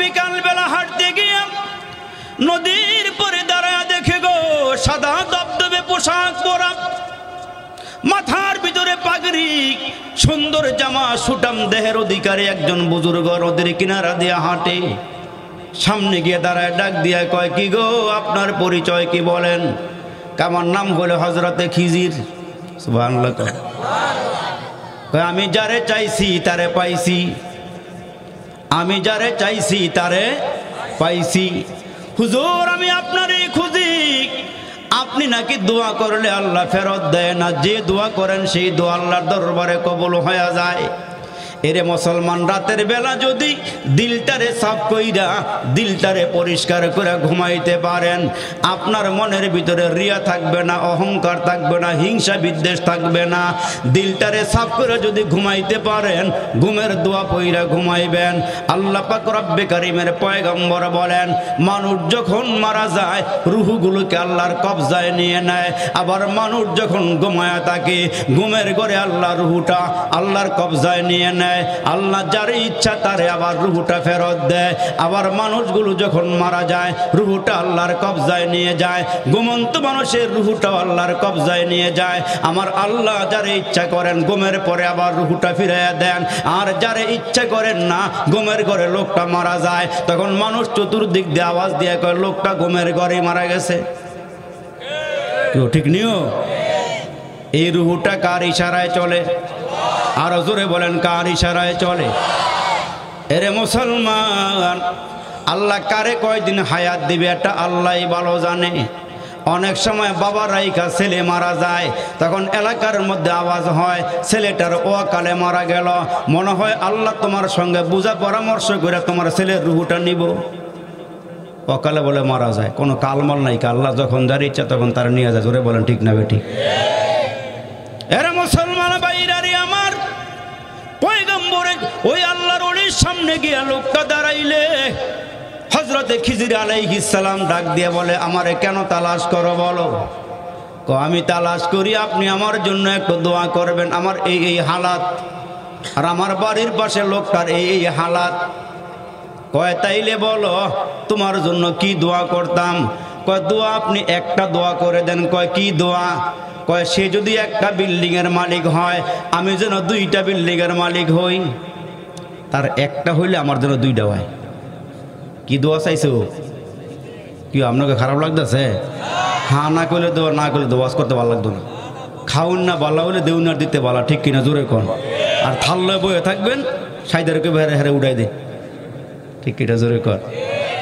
বিকাল বেলা হাঁটতে গিয়ে নদীর পরে দাঁড়ায় দেখে গো সাদা দবদবে পোশাক পরা, মাথার ভিতরে পাগড়ি, সুন্দর জামা, সুটাম দেহের অধিকারী একজন বুজুর্গ নদীর কিনারা দিয়ে হাঁটে। সামনে গিয়ে দাঁড়ায় ডাক দিয়ে কয়, কি গো আপনার পরিচয় কি বলেন? আমার নাম হলো হযরতে খিজির। সুবহানাল্লাহ। কয় আমি যারে চাইছি তারে পাইছি, আমি যারে চাইছি তারে পাইছি। হুজুর আমি আপনারই খুঁজি, আপনি নাকি দোয়া করলে আল্লাহ ফেরত দেয় না, যে দোয়া করেন সেই দোয়া আল্লাহর দরবারে কবুল হয়ে যায়। এরে মুসলমান, রাতের বেলা যদি দিলটারে সাফ কইরা, দিলটারে পরিষ্কার করে ঘুমাইতে পারেন, আপনার মনের ভিতরে রিয়া থাকবে না, অহংকার থাকবে না, হিংসা বিদ্বেষ থাকবে না। দিলটারে সাফ করে যদি ঘুমাইতে পারেন, ঘুমের দোয়া পইরা ঘুমাইবেন। আল্লাহ পাক রব্বে কারীমের পয়গম্বর বলেন, মানুষ যখন মারা যায় রূহগুলোকে আল্লাহর কবজায় নিয়ে নেয়। আবার মানুষ যখন ঘুমায়া থাকে, ঘুমের ঘরে আল্লাহ রূহটা আল্লাহর কবজায় নিয়ে নেয়। আল্লাহ যারে ইচ্ছা তারে আবার রূহটা ফেরত দেয়। আবার মানুষগুলো যখন মারা যায় রূহটা আল্লাহর কবজায় নিয়ে যায়, ঘুমন্ত মানুষের রূহটা আল্লাহর কবজায় নিয়ে যায়। আমার আল্লাহ যারে ইচ্ছা করেন ঘুমের পরে আবার রূহটা ফিরাইয়া দেন, আর যারে ইচ্ছা করেন না ঘুমের ঘরে লোকটা মারা যায়, তখন মানুষ চতুর্দিক দিয়ে আওয়াজ দিয়ে কয় লোকটা ঘুমের ঘরে মারা গেছে। কেউ ঠিক নিও? এই রূহটা কার ইশারায় চলে? আর জোরে বলেন, কার ইশারায় চলে? এরে মুসলমান, আল্লাহ কারে কয়দিন হায়াত দিবে এটা আল্লাহই ভালো জানে। অনেক সময় বাবা রাইকা ছেলে মারা যায়, তখন এলাকার মধ্যে আওয়াজ হয় ছেলেটার অকালে মারা গেল, মনে হয় আল্লাহ তোমার সঙ্গে বুঝা পরামর্শ করে তোমার ছেলের রূহটা নিব। অকালে বলে মারা যায়, কোনো কালমাল নাই, আল্লাহ যখন যার ইচ্ছা তখন তারা নিয়ে যায়। জোরে বলেন ঠিক না বেঠিক? এরে মুসলমান ভাইরারে আমার, পয়গম্বরে ওই আল্লাহর ওলির সামনে গিয়া লোকটা দাঁড়াইলে হযরতে খিজির আলাইহিস সালাম ডাক দিয়ে বলে, আমারে কেন তালাশ করো বলো? আমি তালাশ করি আপনি আমার জন্য একটু দোয়া করবেন, আমার এই এই হালাত, আর আমার বাড়ির পাশে লোকটার এই এই হালাত। কয় তাইলে বলো তোমার জন্য কি দোয়া করতাম? কয় দোয়া আপনি একটা দোয়া করে দেন। কয় কি দোয়া? কয় সে যদি একটা বিল্ডিং এর মালিক হয়, আমি যেন দুইটা বিল্ডিং এর মালিক হই। তার একটা হইলে আমার যেন দুইটা হয়। কি দোয়া চাইছো? কি আপনাকে খারাপ লাগতেছে? হ্যাঁ না করলে দোয়া, না করলে দোয়া করতে ভালো লাগতো না। খাউন না বালা হলে দেউন আর দিতে বালা, ঠিক কিনা? জোরে কোন। আর থাল্লে বয়ে থাকবেন, সাইদারকে হেরে হেরে উড়াই দে, ঠিক কিনা? জোরে কর।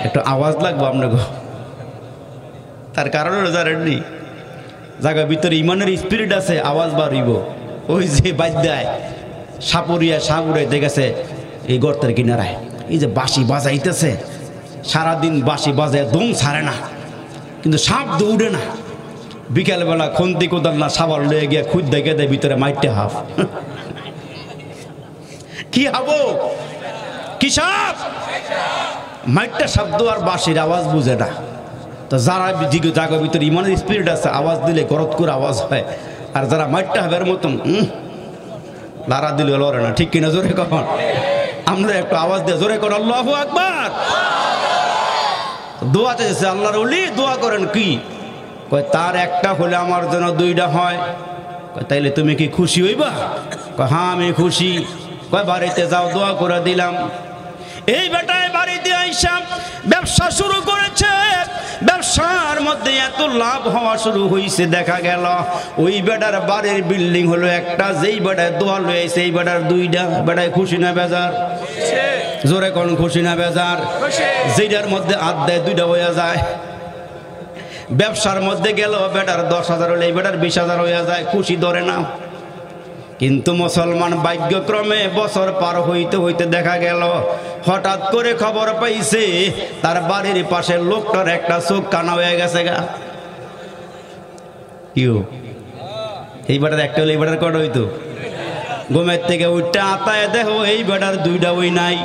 একটু আওয়াজ লাগবো আপনাকে। তার কারণ হলো জানেননি, জায়গার ভিতরে ইমানের স্পিরিট আছে, আওয়াজ বাড়িব। ওই যে বাদ্যায় সাপুরিয়া সাপুরে দেখেছে এই গর্তের কিনারায়, এই যে বাঁশি বাজাইতেছে, সারাদিন বাঁশি বাজায় দম ছাড়ে না, কিন্তু সাপ দৌড়ে না। বিকালবেলা খন্তি কোদাল না সাবাল লয়ে গিয়ে খুদ দেখে দেয় ভিতরে মাইটে হাফ। কি হাবো? কি সাপ? মাইটটা শব্দ আর বাঁশির আওয়াজ বুঝে না। তো যারা জায়গার ভিতরে ইমানের স্পিরিট আছে, আওয়াজ দিলে করত করে আওয়াজ হয়। আর যারা মাইটটা হাবের মতন লারা দিলে লড়ে না, ঠিক কিনা? জোরে কখন আমরা একটু আওয়াজ দিয়ে জোরে কর আল্লাহু আকবার। দোয়া চাইছে আল্লাহর ওলি, দোয়া করেন কি? কয় তার একটা হলে আমার জন্য দুইটা হয়। কয় তাইলে তুমি কি খুশি হইবা? কয় হ্যাঁ আমি খুশি। কয় বাড়িতে যাও, দোয়া করে দিলাম। এই বেটায় বাড়িতে আইসা ব্যবসা শুরু করেছে। ব্যবসার মধ্যে এত লাভ হওয়া শুরু হয়েছে, দেখা গেল ওই বেটার বাড়ির বিল্ডিং হলো একটা, যেই বেটায় দোয়া লইছে এই বেটার দুইটা। বেটায় খুশি না বেজার? জোরে কোন খুশি না বেজার? যেটার মধ্যে আড্ডায় দুইটা হয়ে যায়। ব্যবসার মধ্যে গেল বেটার 10,000 হলে এই বেটার 20,000 হয়ে যায়, খুশি ধরে না। কিন্তু মুসলমান ভাগ্যক্রমে বছর পার হইতে হইতে দেখা গেল হঠাৎ করে খবর পাইছে তার বাড়ির পাশে লোকটার একটা চোখ কানা হয়ে গেছে গা। কিউ এই বেটার একটা হলে এই বেটার কটা হইতো? ঘুমের থেকে উঠটা আতায় দেখো এই বেটার দুইটা ওই নাই,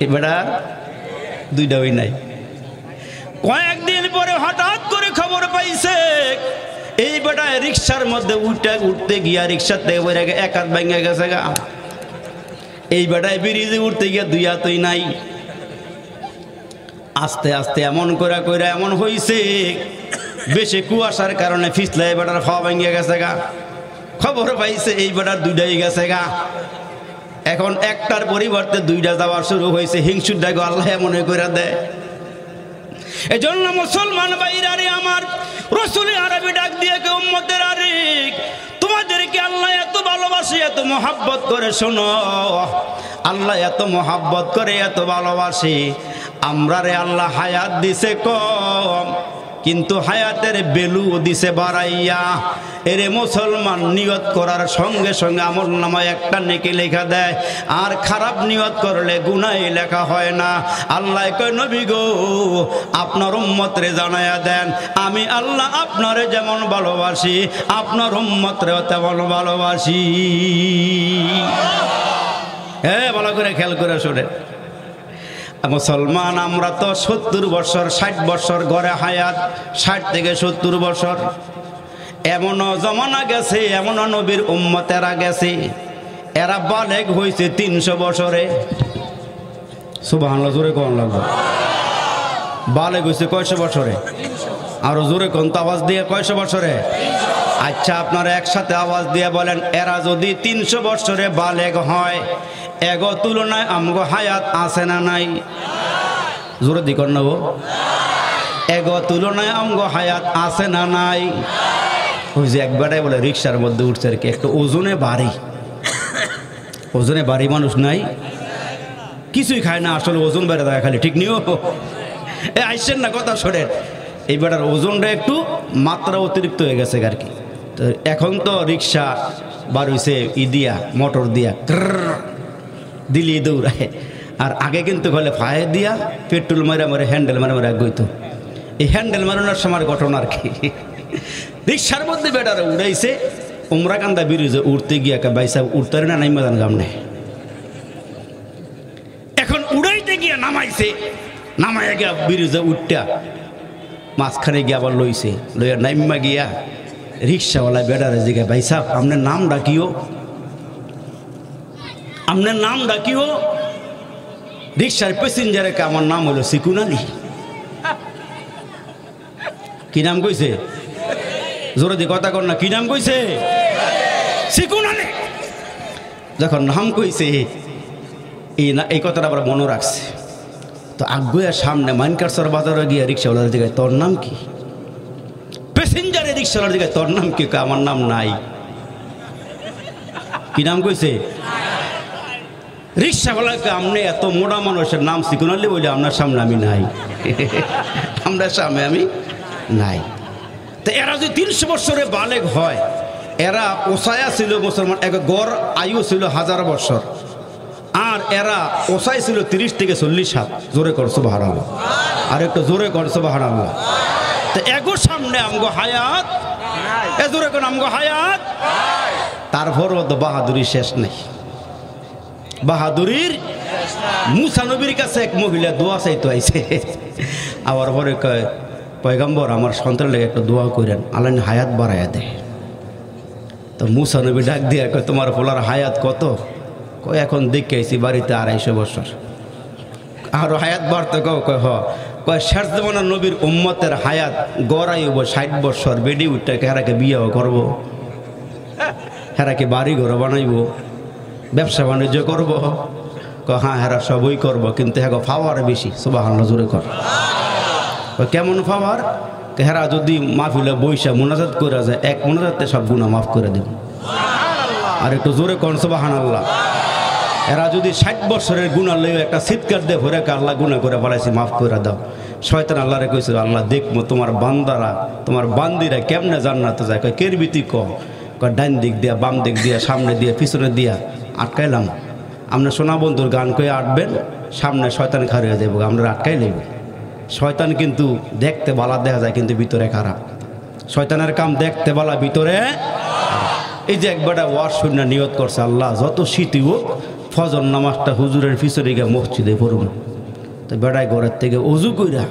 এই বেটার দুইটা ওই নাই। কয়েকদিন পরে হঠাৎ করে খবর পাইছে এই বেটায় রিক্সার মধ্যে উঠতে গিয়া রিক্সার থেকে বই এক হাত ভেঙে গেছে গা। এই বেটায় ব্রিজে উঠতে গিয়া দুই হাতই নাই। আস্তে আস্তে এমন করে কইরা এমন হইছে বেশি কুয়াশার কারণে ফিসলাই বেটার খাওয়া ভেঙে গেছে গা। খবর পাইছে এই বেটার দুইটাই গেছে গা। এখন একটার পরিবর্তে দুইটা যাওয়ার শুরু হয়েছে। হিংসুটাকে আল্লাহ মনে করে দেয়। এজন্য মুসলমান ভাইরারে আমার রাসূল আরবি ডাক দিয়ে কে উম্মতের আরে তোমাদেরকে আল্লাহ এত ভালোবাসে এত মহব্বত করে, শোনো আল্লাহ এত মহব্বত করে এত ভালোবাসে, আমরা রে আল্লাহ হায়াত দিছে কম কিন্তু হায়াতের ভ্যালু দিছে বাড়াইয়া। এরে মুসলমান নিয়ত করার সঙ্গে সঙ্গে আমলনামায় একটা নেকি লেখা দেয়, আর খারাপ নিয়ত করলে গুনাহ লেখা হয় না। আল্লাহ কয় নবী গো আপনার উম্মতরে জানায়া দেন আমি আল্লাহ আপনারে যেমন ভালোবাসি আপনার উম্মতরেও তেমন ভালোবাসি। হ্যাঁ, ভালো করে খেয়াল করে শোনে মুসলমান, আমরা তো 70 বছর 60 বছর গড়ে হায়াত, 60 থেকে 70 বছর। এমনও জমানা গেছে, এমনও নবীর উম্মতেরা গেছে এরা বালেগ হয়েছে 300 বছরে। সুবহানাল্লাহ, জোরে কোন লাগবে। বালেগ হয়েছে কয়শো বছরে? আরো জোরে কোন তো আওয়াজ দিয়ে, কয়শো বছরে? আচ্ছা আপনারা একসাথে আওয়াজ দিয়ে বলেন, এরা যদি 300 বছরে বালেগ হয় এগো তুলনায় আমগো হায়াত আছে না নাই? জোরে দিকর নেব। এগো তুলনায় আমগো হায়াত আছে না নাই? ওই যে একবারে বলে রিক্সার মধ্যে উঠছে আর কি, একটু ওজনে ভারী, ওজনে ভারী মানুষ নাই, কিছুই খায় না আসলে, ওজন বেড়ে দেয় খালি, ঠিক নিও। এ আইসেন না কথা শোনেন, এই বেটার ওজনটা একটু মাত্রা অতিরিক্ত হয়ে গেছে আর কি। তো এখন তো রিক্সা বার হইছে দিয়া মোটর দিয়া দিলি দৌড়ায়, আর আগে কিন্তু হলে ফায়ে দিয়া পেট্রোল মারে মারে হ্যান্ডেল মারে মারে গইতো। এই হ্যান্ডেল মারানোর সময় ঘটনা আর কি, রিক্সার মধ্যে বেটারে উড়াইছে উমরাকান্দা ব্রিজে উঠতে গিয়ে বাইসা উঠতে না নাই মজান গাম নেই। এখন উড়াইতে গিয়ে নামাইছে, নামাইয়া গিয়া ব্রিজে উঠটা মাঝখানে গিয়ে আবার লইছে, লইয়া নাইমা গিয়া রিক্সাওয়ালা বেটারে জিগায় ভাই সাহেব আপনার নাম ডাকিও, আপনার নাম ডাকিও। রিক্সার প্যাসেঞ্জারে আমার নাম হলো সিকুন আলী। কি নাম কইছে? জোরে দি কথা কর না, কি নাম কইছে? সিকুন আলী। যখন নাম কইছে এই কথাটা আবার মনে রাখছে, তো আগুয়ার সামনে মাইনকারসর বাজারে গিয়ে রিক্সাওয়ালার দিকে তোর নাম কি? প্যাসেঞ্জারে রিক্সাওয়ালার দিকে তোর নাম কি? আমার নাম নাই। কি নাম কইছে? রিক্সাওয়ালাকে আপনি এত মোটা মানুষের নাম সিকুন আলী বলে আপনার সামনে আমি নাই, আপনার সামনে আমি নাই। তো এরা যদি 300 বছরে বালেগ হয়, এরা ওসায়া ছিল মুসলমান, এক গড় আয়ু ছিল 1000 বছর, আর এরা ওসাই ছিল 30 থেকে 40 হাত। জোরে কর সুবহানাল্লাহ, আর একটু জোরে কর সুবহানাল্লাহ। তো এগো সামনে আমগো হায়াত, এ জোরে কর আমগো হায়াত। তারপরও তো বাহাদুরি শেষ নেই, বাহাদুরির মুসা নবীর কাছে এক মহিলা দোয়া চাইতে আইছে, আবার পরে কয় পয়গম্বর আমার সন্তানের লেগে একটু দোয়া করেন, আল্লাহ হায়াত বাড়াইয়া দেয়। তো মুসা নবী ডাক দিয়ে কয় তোমার পোলার হায়াত কত? কয় এখন দেখে আইছি বাড়িতে 250 বছর। আরো হায়াত বাড়তে কয় হ, কয় শেষ জমানার নবীর উম্মতের হায়াত গড়াইব 60 বছর। বেডি উঠটাকে হেরাকে বিয়ে করবো, হেরাকে বাড়ি ঘর বানাইব, ব্যবসা বাণিজ্য করব। হ্যাঁ হেরা সবই করব, কিন্তু হ্যাঁ ফাওয়ার বেশি। সুবহানাল্লাহ, জোরে কর। কেমন ফাওয়ার? হেরা যদি মাহফিলে বৈশা মোনাজাত করে যায়, এক মোনাজাতে সব গুনাহ মাফ করে দেব। আর একটু জোরে কর সুবহানাল্লাহ। এরা যদি 60 বছরের গুনাহ লইয়া একটা চিৎকার দিয়ে ভরে আল্লাহ গুনাহ করে ফেলাইছি মাফ করে দাও। শয়তান আল্লাহরে কইছে আল্লাহ দেখবো তোমার বান্দারা তোমার বান্দিরা কেমনে জান্নাতে যায়। কয় কেরবিতি কয় ডাইন দিক দিয়া বাম দিক দিয়া সামনে দিয়া পিছনে দিয়া আটকাইলাম। আমরা সোনা বন্ধুর গান কয়ে আটবেন, সামনে শয়তান খাড়ি হয়ে যাবো, আমরা আটকাই নেব। শয়তান কিন্তু দেখতে বালা দেখা যায়, কিন্তু ভিতরে খারাপ। শয়তানের কাম দেখতে বালা, ভিতরে। এই যে একবার ওয়ার শূন্য নিয়ত করছে আল্লাহ যত শীতই হোক ফজর নামাজটা হুজুরের পিছনে গিয়ে মসজিদে পড়ুন। তো বেড়ায় ঘরের থেকে অজু কইরা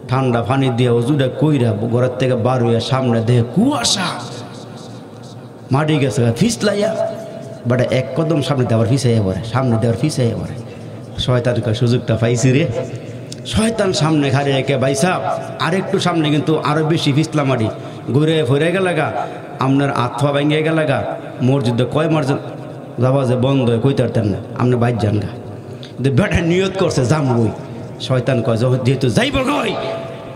ঠান্ডা পানি দিয়ে অজুটা কইরা ঘরের থেকে বার হইয়া সামনে দেহে কুয়াশা মাটি গেছে ফিসলাইয়া, বেটা এক কদম সামনে দেওয়ার ফিসাইয়া পড়ে, সামনে দেওয়ার ফিসাইয়া পড়ে। শয়তানকে সুযোগটা পাইছি রে, শয়তান সামনে খারে একে ভাই সাহেব আরেকটু সামনে কিন্তু আরো বেশি ফিসলামারি ঘুরে ফিরে গেলাগা আপনার আত্মা ভেঙে গেলাগা মসজিদে কয় মার্জন যাওয়া যে বন্ধ হয়ে কইতে পারতেন না আপনি বাইর যান গা কিন্তু বেটা নিয়ত করছে যামবই শয়তান কয় যেহেতু যাইব গই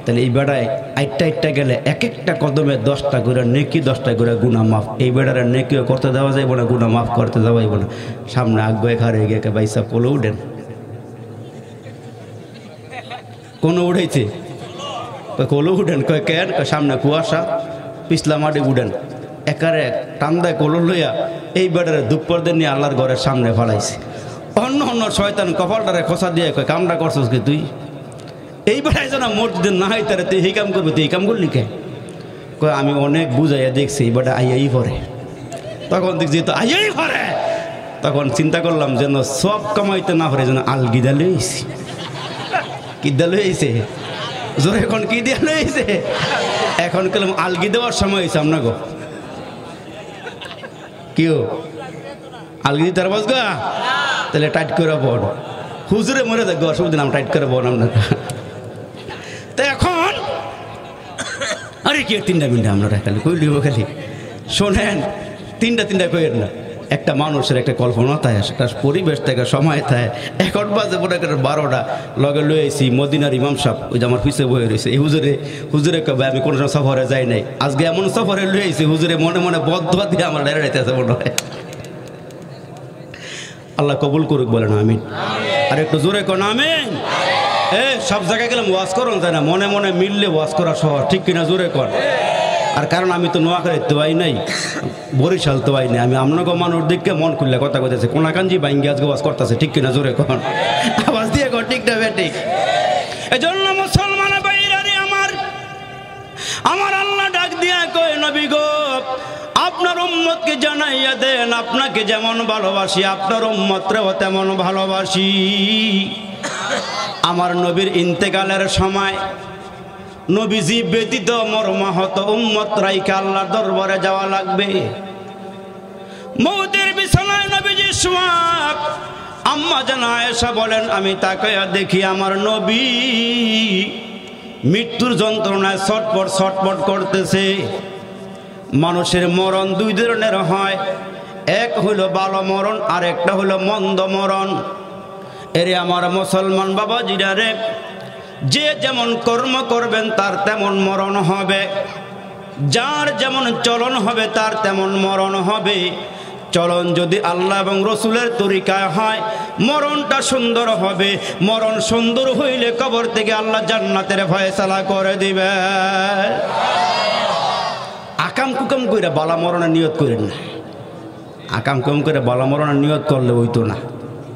তাহলে এই বেড়ায় আইটটা গেলে এক একটা কদমে 10টা করে নেকি 10টা করে গুনাহ মাফ এই বেড়ারে নেকিও করতে দেওয়া যাইব না গুনাহ মাফ করতে দেওয়া যাইব না সামনে আগে খারে গিয়ে ভাই সাহেব কোলে উঠেন কোনো উঠেছে কোলে উঠেন কয় কেন সামনে কুয়াশা পিছলা মাটি উঠেন একারে টান্দায় কোলো লইয়া এই বেড়ারে দুপুর দিন নিয়ে আল্লাহর ঘরের সামনে ফালাইছে অন্য অন্য শয়তান কপালটারে খোসা দিয়ে কয় কামটা করছিস কি তুই এই বেড়ায় যেন মসজিদে না হয় তারা তুই এই কাম করবি তুই এই কাম করলি কে কয় আমি অনেক বুঝাইয়া দেখছি এই বেটা আইয়াই পরে তখন দেখছি তো আইয়াই পরে তখন চিন্তা করলাম যেন সব কামাইতে না পারে যেন আলগিদা লইছি কিদা লইছে জোরে এখন কি দিয়া লইছে এখন কলম আলগি দেওয়ার সময় হয়েছে আপনার গো কেউ আলগি দিতে পারবাস গা তাহলে টাইট করে বোন হুজুরে মরে দেখবো অসুবিধা নাম টাইট করে বোন আপনার তো এখন আরে কি 3টা মিনিট আমরা খালি কই লিব খালি শোনেন 3টা কইেন না একটা মানুষের একটা কল্পনা থাকে একটা পরিবেশ থেকে সময় থাকে এখন বাজে মনে করেন 12টা লগে লইছি মদিনার ইমাম সাহেব ওই যে আমার পিছিয়ে বয়ে রয়েছে এই হুজুরে কবে আমি কোনো সময় সফরে যাই নাই আজকে এমন সফরে লইছি হুজুরে মনে মনে বদদোয়া দিয়ে আমার ডাইরেক্ট আছে মনে হয় আল্লাহ কবুল করুক বলেন আমিন আর একটু জোরে কোন আমিন সব জায়গায় গেলাম ওয়াজ করুন তাই না মনে মনে মিললে ওয়াজ করা সহজ ঠিক কিনা জোরে কর আর কারণ আমি তো নোয়াখালী তো আই নাই বরিশাল তো আই নাই আমি আপনাকে মানুষ দিককে মন খুললে কথা কইতেছে কোনাকাঞ্জি বাইঙ্গি আজকে ওয়াজ করতেছে ঠিক কিনা জোরে কর আওয়াজ দিয়ে কর ঠিক না বেঠিক এজন্য মুসলমান ভাইরারে আমার আল্লাহ ডাক দিয়া কয় নবী গো আপনার উম্মতকে জানাইয়া দেন আপনাকে যেমন ভালোবাসি আপনার উম্মতরেও তেমন ভালোবাসি আমার নবীর ইন্তেকালের সময় নবীজি ব্যতীত মর্মাহত উম্মত রাইখা আল্লাহর দরবারে যাওয়া লাগবে মওতের বিছানায় নবীজি শোয়া আম্মা জান আয়েশা বলেন আমি তাকায়া দেখি আমার নবী মৃত্যুর যন্ত্রণায় ছটফট করতেছে মানুষের মরণ 2 ধরনের হয় এক হলো ভালো মরণ আর একটা হলো মন্দ মরণ এরে আমার মুসলমান বাবাজিরা রে যে যেমন কর্ম করবেন তার তেমন মরণ হবে যার যেমন চলন হবে তার তেমন মরণ হবে চলন যদি আল্লাহ এবং রসুলের তরিকায় হয় মরণটা সুন্দর হবে মরণ সুন্দর হইলে কবর থেকে আল্লাহ জান্নাতের ফয়সালা করে দিবে আকাম কুকাম কইরা বালা মরণের নিয়ত করেন না আকাম কুকাম করে বালা মরণের নিয়ত করলে হইতো না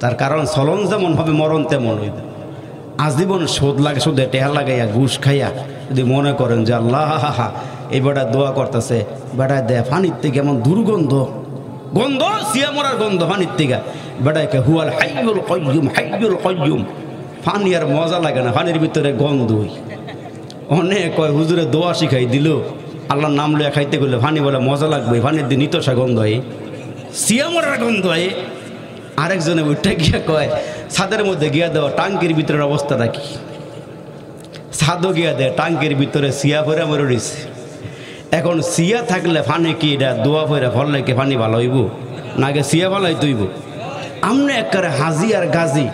তার কারণ চলন যেমন হবে মরণ তেমন হইবে আজীবন সুদে টেহা লাগাইয়া ঘুষ খাইয়া যদি মনে করেন যে আল্লাহ এই বেটা দোয়া করতেছে বেটা দেয় ফানির থেকে এমন দুর্গন্ধ গন্ধ সিয়া মরার গন্ধ ফানির থেকে বেটাকে হুয়াল হাইয়ুল কাইয়্যুম ফানি আর মজা লাগে না ফানির ভিতরে গন্ধই অনেক কয় হুজুরে দোয়া শিখাই দিল আল্লাহর নাম লইয়া খাইতে গেলে ফানি বলে মজা লাগবে ফানির দিন নিতসা গন্ধ হয় সিয়া মরার গন্ধ হয় আরেকজনে উঠে গিয়া কয় ছাদের মধ্যে গিয়া দেওয়া টাঙ্কির ভিতরের অবস্থাটা কি ছাদও গিয়া দেয় টাঙ্কির ভিতরে সিয়া ভরে মরে রয়েছে এখন সিয়া থাকলে ফানি কি এটা দোয়া ভরে ফললে কি ফানি ভালো হইব নাকি সিয়া ভালোই তৈব আপনি একবারে হাজি আর গাজী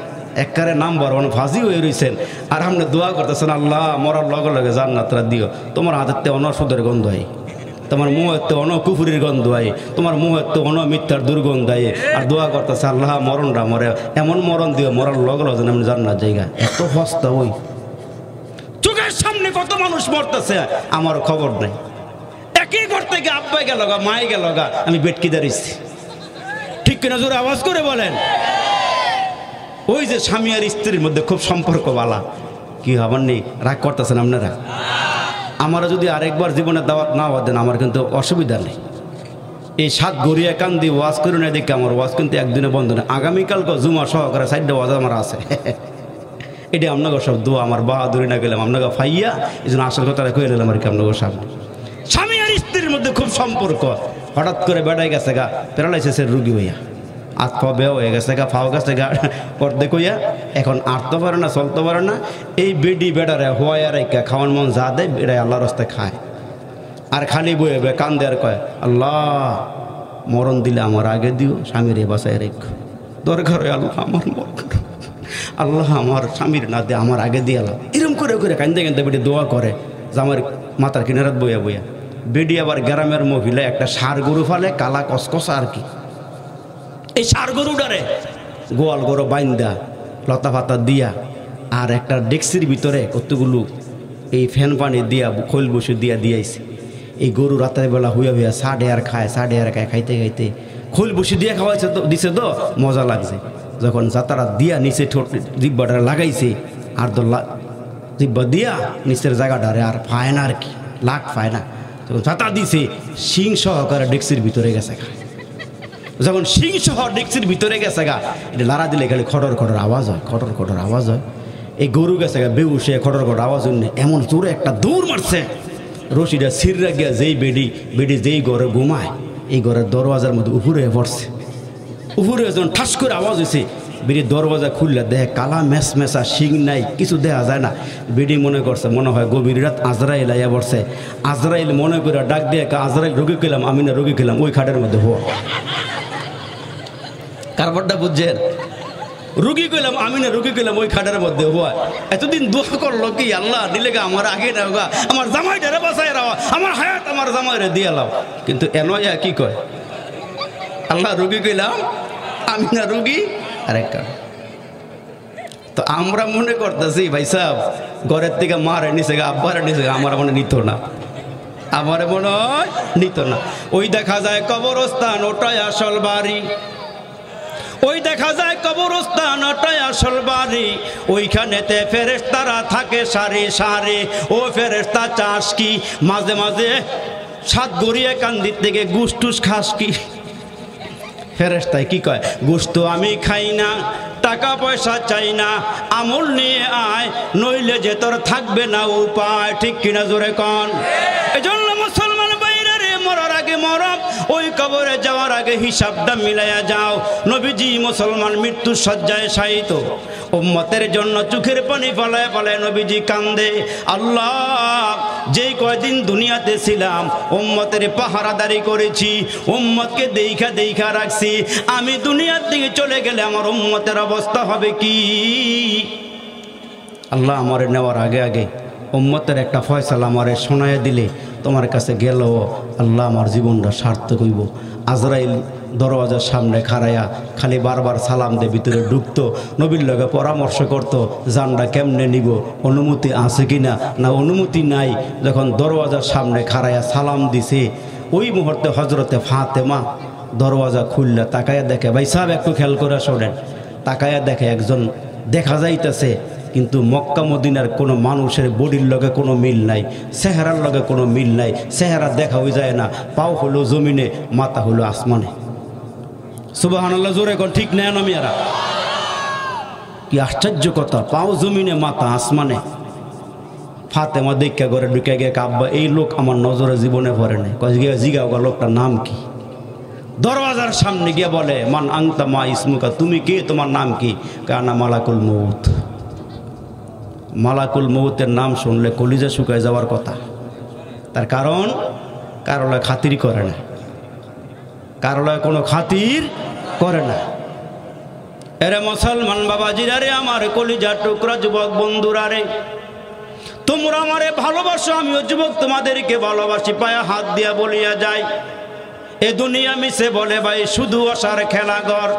একবারে নাম্বার 1 ফাজি হয়ে রয়েছেন আর আপনি দোয়া করতেছেন আল্লাহ মরার লগে লগে জান্নাতটা দিও তোমার হাতের অনসুদের গন্ধ হয় তোমার মুহের অন কুফুরির গন্ধ হয় তোমার মুহের অন মিথ্যার দুর্গন্ধ হয় আর দোয়া করতেছে আল্লাহ মরণটা মরে এমন মরণ দিও মরার লগে লগে যেন আমি জান্নাত জায়গা এত হস্তা ওই চোখের সামনে কত মানুষ মরতেছে আমার খবর নেই একই ঘর থেকে আব্বাই গেল গা মাই গেল গা আমি বেটকি দাঁড়িয়েছি ঠিক কিনা জোরে আওয়াজ করে বলেন ওই যে স্বামী আর স্ত্রীর মধ্যে খুব সম্পর্ক বালা কি হবার নেই রাগ করতেছেন আপনারা আমারা যদি আরেকবার জীবনে দাওয়াত না হওয়া দেন আমার কিন্তু অসুবিধা নেই এই 7 গড়িয়া কান্দি ওয়াজ করে না দেখে আমার ওয়াজ কিন্তু একদিনে বন্ধ নেই আগামীকালকে জুমা সহকারে 4টা ওয়াজ আমার আছে এটা আপনাকে সব দোয়া আমার বাহাদুরি না গেলাম আপনাকে ফাইয়া এই জন্য আসল কথাটা কয়ে নিলাম আর কি আপনাকে সামনে স্বামী আর স্ত্রীর মধ্যে খুব সম্পর্ক হঠাৎ করে বেড়াই গেছে গা প্যারালাইসিসের রুগী হইয়া হাত পা বেও হয়ে গেছে গা, ফাও গেছে গা অর্ধেক হইয়া, এখন আটতে পারে না, চলতে পারে না। এই বেডি বেডারে হওয়াই আর খাওয়ান মন যা দেয় বেড়ায় আল্লাহ রাস্তায় খায়, আর খালি বয়ে বে কান্দে আর কয় আল্লাহ মরণ দিলে আমার আগে দিও, স্বামীর এ বাসায় রেখো, দরকার হয় আল্লাহ আমার মরণ, আল্লাহ আমার স্বামীর না দিয়ে আমার আগে দিয়ে আল্লাহ। এরম করে করে কান্দে কান্দে বেডি দোয়া করে যে আমার মাথার কিনারাত বইয়া বইয়া। বেডি আবার গ্রামের মহিলা একটা ষাঁড় গরু ফালে, কালা কসকসা আর কি। এই ষাঁড় গরুটারে গোয়াল গরু বাইন্দা লতা পাতা দিয়া আর একটা ডেক্সির ভিতরে কতগুলো এই ফ্যান পানি দিয়া খোল বসে দিয়া দিয়েছে। এই গরু রাতের বেলা হুইয়া হুইয়া সাড়ে আর খায়, সাড়ে আর খায়, খাইতে খাইতে খোল বসে দিয়া খাওয়াইছে তো, দিছে তো মজা লাগছে। যখন যাতারা দিয়া নিচে ঠোঁট জিব্বাটা লাগাইছে আর তো জিব্বা দিয়া নিচের জায়গাটারে আর পায় না আর কি, লাগ পায় না। যখন যাতা দিছে শিং সহকারে ডেক্সির ভিতরে গেছে গা। যখন শিং সহ ডেক্সির ভিতরে গেছে গা, এটা লাড়া দিলে খালি খটর খটর আওয়াজ হয়, খটর খটর আওয়াজ হয়। এই গরু গেছে গা বেউসে খটর খটর আওয়াজ হইনি, এমন জোরে একটা দৌড় মারছে, রশিটা ছিঁড়া গিয়া যেই বেডি যেই ঘরে ঘুমায় এই ঘরের দরওয়াজার মধ্যে উপরে পড়ছে। উপরে যখন ঠাস করে আওয়াজ হয়েছে, বেডি দরওয়াজা খুললে দেখে কালা মেস মেসা, শিং নাই, কিছু দেখা যায় না। বেডি মনে করছে মনে হয় গভীর রাত আজরাইল আইয়া পড়ছে। আজরাইল মনে করে ডাক দিয়ে আজরাইল রোগী খেলাম, আমি না রোগী খেলাম, ওই খাটের মধ্যে হওয়া। কারবারটা বুঝছেন? রুগী কইলাম আমি না, রুগী কইলাম ওই খাটের মধ্যে হওয়া। এতদিন দোয়া করলো কি আল্লাহ দিলে গা আমার আগে না গা, আমার জামাইটারে বাঁচাই রাও, আমার হায়াত আমার জামাইরে দিয়ে লাও। কিন্তু এনয়া কি কয় আল্লাহ রুগী কইলাম আমি না রুগী আরেক কারণ। তো আমরা মনে করতেছি ভাই সাহেব ঘরের থেকে মারে নিছে গা, আব্বারে নিছে গা, আমার মনে নিত না, আমার মনে হয় নিত না। ওই দেখা যায় কবরস্থান ওটাই আসল বাড়ি, ওই দেখা যায় কবরস্থান ওটাই আসল বাড়ি, ওইখানেতে ফেরেশতারা থাকে সারি সারি। ও ফেরেশতা চাস কি, মাঝে মাঝে সাত গড়িয়ে কান্দির থেকে গুসটুস খাস কি? ফেরেশতায় কি কয়, গোশত আমি খাই না, টাকা পয়সা চাই না, আমল নিয়ে আয়, নইলে যে তোর থাকবে না উপায়। ঠিক কিনা জোরে কন? এজন্য মুসলমান বাইরে রে, মরার আগে মরব, ওই কবরে যাওয়ার আগে হিসাবটা মিলাইয়া যাও। নবীজি মুসলমান মৃত্যুর শয্যায় শায়িত, উম্মতের জন্য চোখের পানি ফলায় ফলায় নবীজি কান্দে, আল্লাহ যেই কয়দিন দুনিয়াতে ছিলাম উম্মতের পাহারাদারি করেছি, উম্মতকে দেইখা দেইখা রাখছি, আমি দুনিয়ার দিকে চলে গেলে আমার উম্মতের অবস্থা হবে কি? আল্লাহ আমারে নেওয়ার আগে আগে উম্মতের একটা ফয়সালা আমারে শোনায় দিলে তোমার কাছে গেল, আল্লাহ আমার জীবনটা সার্থক হইব। আজরাইল দরওয়াজার সামনে খাড়াইয়া খালি বারবার সালাম দিয়ে ভিতরে ঢুকতো, নবীর লগে পরামর্শ করত জানটা কেমনে নিব, অনুমতি আছে কিনা, না অনুমতি নাই। যখন দরওয়াজার সামনে খাড়াইয়া সালাম দিছে ওই মুহূর্তে হজরতে ফাতেমা দরওয়াজা খুললে তাকায়া দেখে, ভাই সাহেব একটু খেয়াল করে শোনেন, তাকায়া দেখে একজন দেখা যাইতেছে কিন্তু মক্কা মদিনার কোনো মানুষের বডির লগে কোনো মিল নাই, চেহারার লগে কোনো মিল নাই, চেহারা দেখা হয়ে যায় না, পাও হলো জমিনে, মাথা হলো আসমানে। সুবহানাল্লাহ জোরে কোন ঠিক নেয় না মিয়ারা? কি আশ্চর্য কথা, পাও জমিনে মাথা আসমানে। ফাতেমা দেখা ঘরে ঢুকে গিয়ে কাব্বা, এই লোক আমার নজরে জীবনে পড়ে নাই, জিগাও লোকটার নাম কি? দরওয়াজার সামনে গিয়ে বলে, মান আংতা মা ইসমুকা, তুমি কে, তোমার নাম কি? কানা মালাকুল মউত। মালাকুল মউতের নাম শুনলে কলিজা শুকায় যাওয়ার কথা। তার কারণ কারোলা খাতির করে না, কারোলা কোনো খাতির করে না। এরে মুসলমান বাবাজিরা রে, আমার কলিজা টুকরা যুবক বন্ধুরা রে, তোমরা আমারে ভালোবাসো, আমিও যুবক তোমাদেরকে ভালোবাসি। পায়ে হাত দিয়া বলিয়া যায়, এ দুনিয়া মিশে বলে ভাই শুধু আশার খেলাঘর,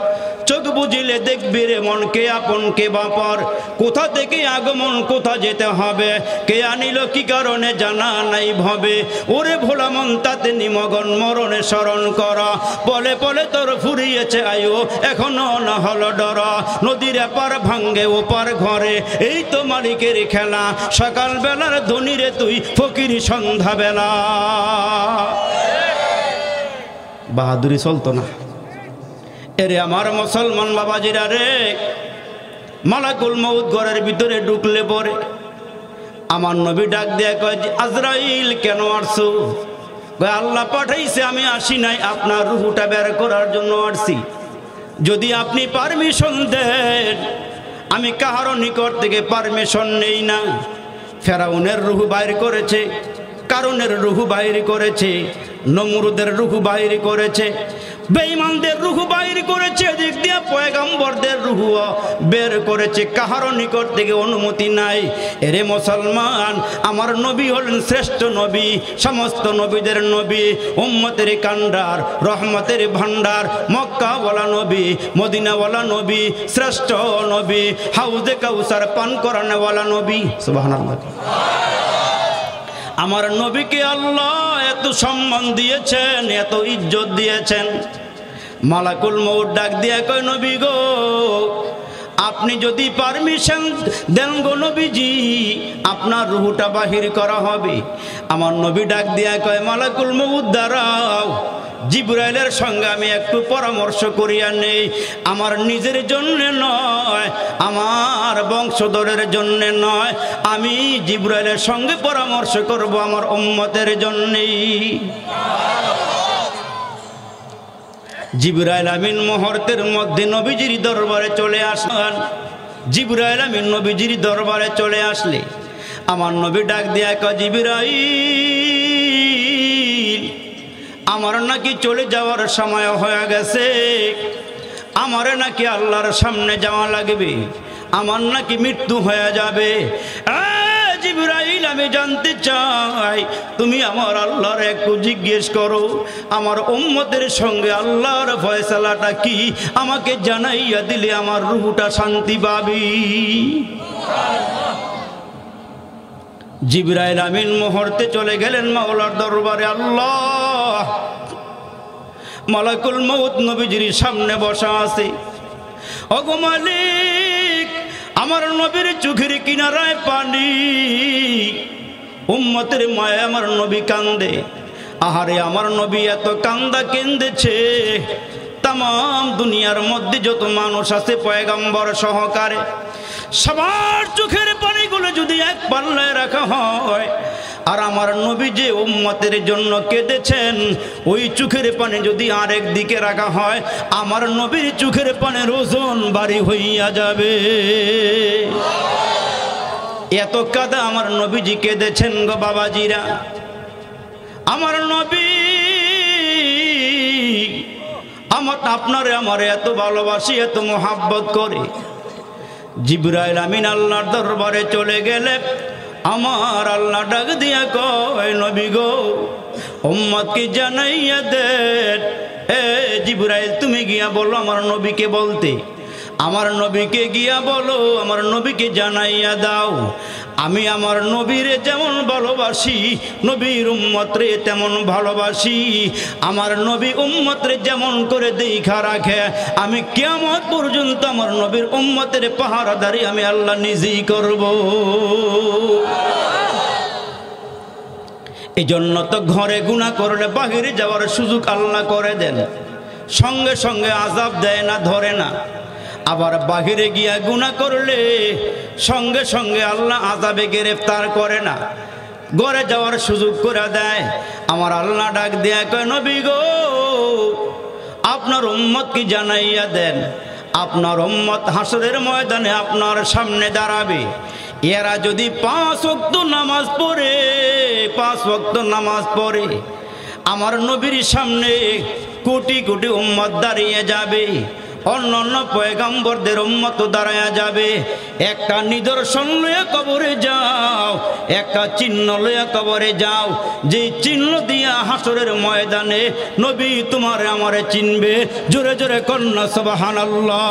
চোখ বুঝিলে দেখবি রে মন কে আপন কে বাপর, কোথা থেকে আগমন কোথা যেতে হবে, কে আনিল কি কারণে জানা নাই ভবে, ওরে ভোলা মন তাতে নিমগন মরণে স্মরণ করা, বলে বলে তোর ফুরিয়েছে আয়ু এখনো না হলো ডর, নদীর এপার ভাঙ্গে ওপার ঘরে, এই তো মালিকের খেলা, সকাল বেলার ধনীরে তুই ফকির সন্ধ্যা বেলা। বাহাদুরি চলতো না। এরে আমার মুসলমান বাবাজিরা রে, মালাকুল মউত ঘরের ভিতরে ঢুকলে পরে আমার নবী ডাক দেয়া কয়, আজরাইল কেন আসছো? কয় আল্লাহ পাঠাইছে, আমি আসি নাই, আপনার রুহুটা বের করার জন্য আসছি। যদি আপনি পারমিশন দেন, আমি কাহারও নিকট থেকে পারমিশন নেই না। ফেরাউনের রুহু বাইর করেছে, কারণের রুহু বাইর করেছে, নমরুদের রুহু বাইর করেছে, বেঈমানদের রুহু বাইর করেছে, দিক দিয়ে পয়গম্বরদের রুহু বের করেছে। কাহারও নিকট থেকে অনুমতি নাই। এরে মুসলমান, আমার নবী হলেন শ্রেষ্ঠ নবী, সমস্ত নবীদের নবী, উম্মতের কান্ডার, রহমতের ভান্ডার, মক্কাওয়ালা নবী, মদিনাওয়ালা নবী, শ্রেষ্ঠ নবী, হাউজে কাউসার পান করানোওয়ালা নবী। সুবহানাল্লাহ। আমার নবীকে আল্লাহ এত সম্মান দিয়েছেন, এত ইজ্জত দিয়েছেন। মালাকুল মউত ডাক দিয়া কয়, নবী গো, আপনি যদি পারমিশন দেন গো নবীজি, আপনার রুহুটা বাহির করা হবে। আমার নবী ডাক দিয়া কয়, মালাকুল মউত দাঁড়াও, জিবরাইলের সঙ্গে আমি একটু পরামর্শ করিয়া নেই। আমার নিজের জন্য নয়, আমার বংশধরের জন্য নয়, আমি জিবরাইলের সঙ্গে পরামর্শ করব আমার উম্মতের জন্যই। জিবরাইল আমিন মুহূর্তের মধ্যে নবীজির দরবারে চলে আসলেন। জিবরাইল আমিন নবীজির দরবারে চলে আসলে আমার নবী ডাক দিয়া কয়, জিবরাইল, আমার নাকি চলে যাওয়ার সময় হয়ে গেছে, আমারে নাকি আল্লাহর সামনে যাওয়া লাগবে, আমার নাকি মৃত্যু হয়ে যাবে। জিবরাইল, আমি জানতে চাই, তুমি আমার আল্লাহর একটু জিজ্ঞেস করো, আমার উম্মতের সঙ্গে আল্লাহর ফয়সালাটা কি, আমাকে জানাইয়া দিলে আমার রূহটা শান্তি পাবি। জিবরাইল আমিন মুহূর্তে চলে গেলেন মাওলার দরবারে। আল্লাহ, মালাকুল মউত নবীজির সামনে বসা আছে। ওগো মালিক, আমার নবীর চোখের কিনারায় পানি, উম্মতের মায় আমার নবী কান্দে। আহারে, আমার নবী এত কান্দা কেঁদেছে, তাম দুনিয়ার মধ্যে যত মানুষ আছে পয়গম্বর সহকারে, সবার চোখের পানিগুলো যদি এক পাল্লায় রাখা হয়, আর আমার নবী যে উম্মতের জন্য কেঁদেছেন, ওই চোখের পানি যদি আরেক দিকে রাখা হয়, আমার নবীর চোখের পানির ওজন ভারী হইয়া যাবে। এত কাদা আমার নবীজি কেঁদেছেন গো বাবাজিরা। আমার নবী আপনারে আমারে এত ভালোবাসি, এত মোহাব্বত করে। জিবরাইল আমিন আল্লাহর দরবারে চলে গেলে আমার আল্লাহ ডাক দিয়া কয়, নবী গো, উম্মতকে জানাইয়া দেন। এ জিবরাইল, তুমি গিয়া বলো আমার নবীকে বলতে, আমার নবীকে গিয়া বলো, আমার নবীকে জানাইয়া দাও, আমি আমার নবীরে যেমন ভালোবাসি, নবীর উম্মতরে তেমন ভালোবাসি। আমার নবী উম্মতরে যেমন করে দেখা রাখে, আমি কিয়ামত পর্যন্ত আমার নবীর উম্মতের পাহারাদারি আমি আল্লাহ নিজেই করব। এই জন্য তো ঘরে গুনাহ করলে বাহিরে যাওয়ার সুযোগ আল্লাহ করে দেন, সঙ্গে সঙ্গে আযাব দেয় না, ধরে না। আবার বাহিরে গিয়া গুনাহ করলে সঙ্গে সঙ্গে আল্লাহ আযাবে গ্রেফতার করে না, ঘরে যাওয়ার সুযোগ করে দেয়। আমার আল্লাহ ডাক দেয়া কয়, নবী গো, আপনার উম্মতকে জানাইয়া দেন, আপনার উম্মত হাসরের ময়দানে আপনার সামনে দাঁড়াবে। এরা যদি 5 ওয়াক্ত নামাজ পড়ে, 5 ওয়াক্ত নামাজ পড়ে, আমার নবীর সামনে কোটি কোটি উম্মত দাঁড়িয়ে যাবে, অন্য অন্য পয়গম্বরদের উম্মত দাঁড়ায়া যাবে। একটা নিদর্শন লইয়া কবরে যাও, একটা চিহ্ন লইয়া কবরে যাও, যে চিহ্ন দিয়া হাসরের ময়দানে নবী তোমার আমারে চিনবে। জোরে জোরে কন্যা সুবহানাল্লাহ।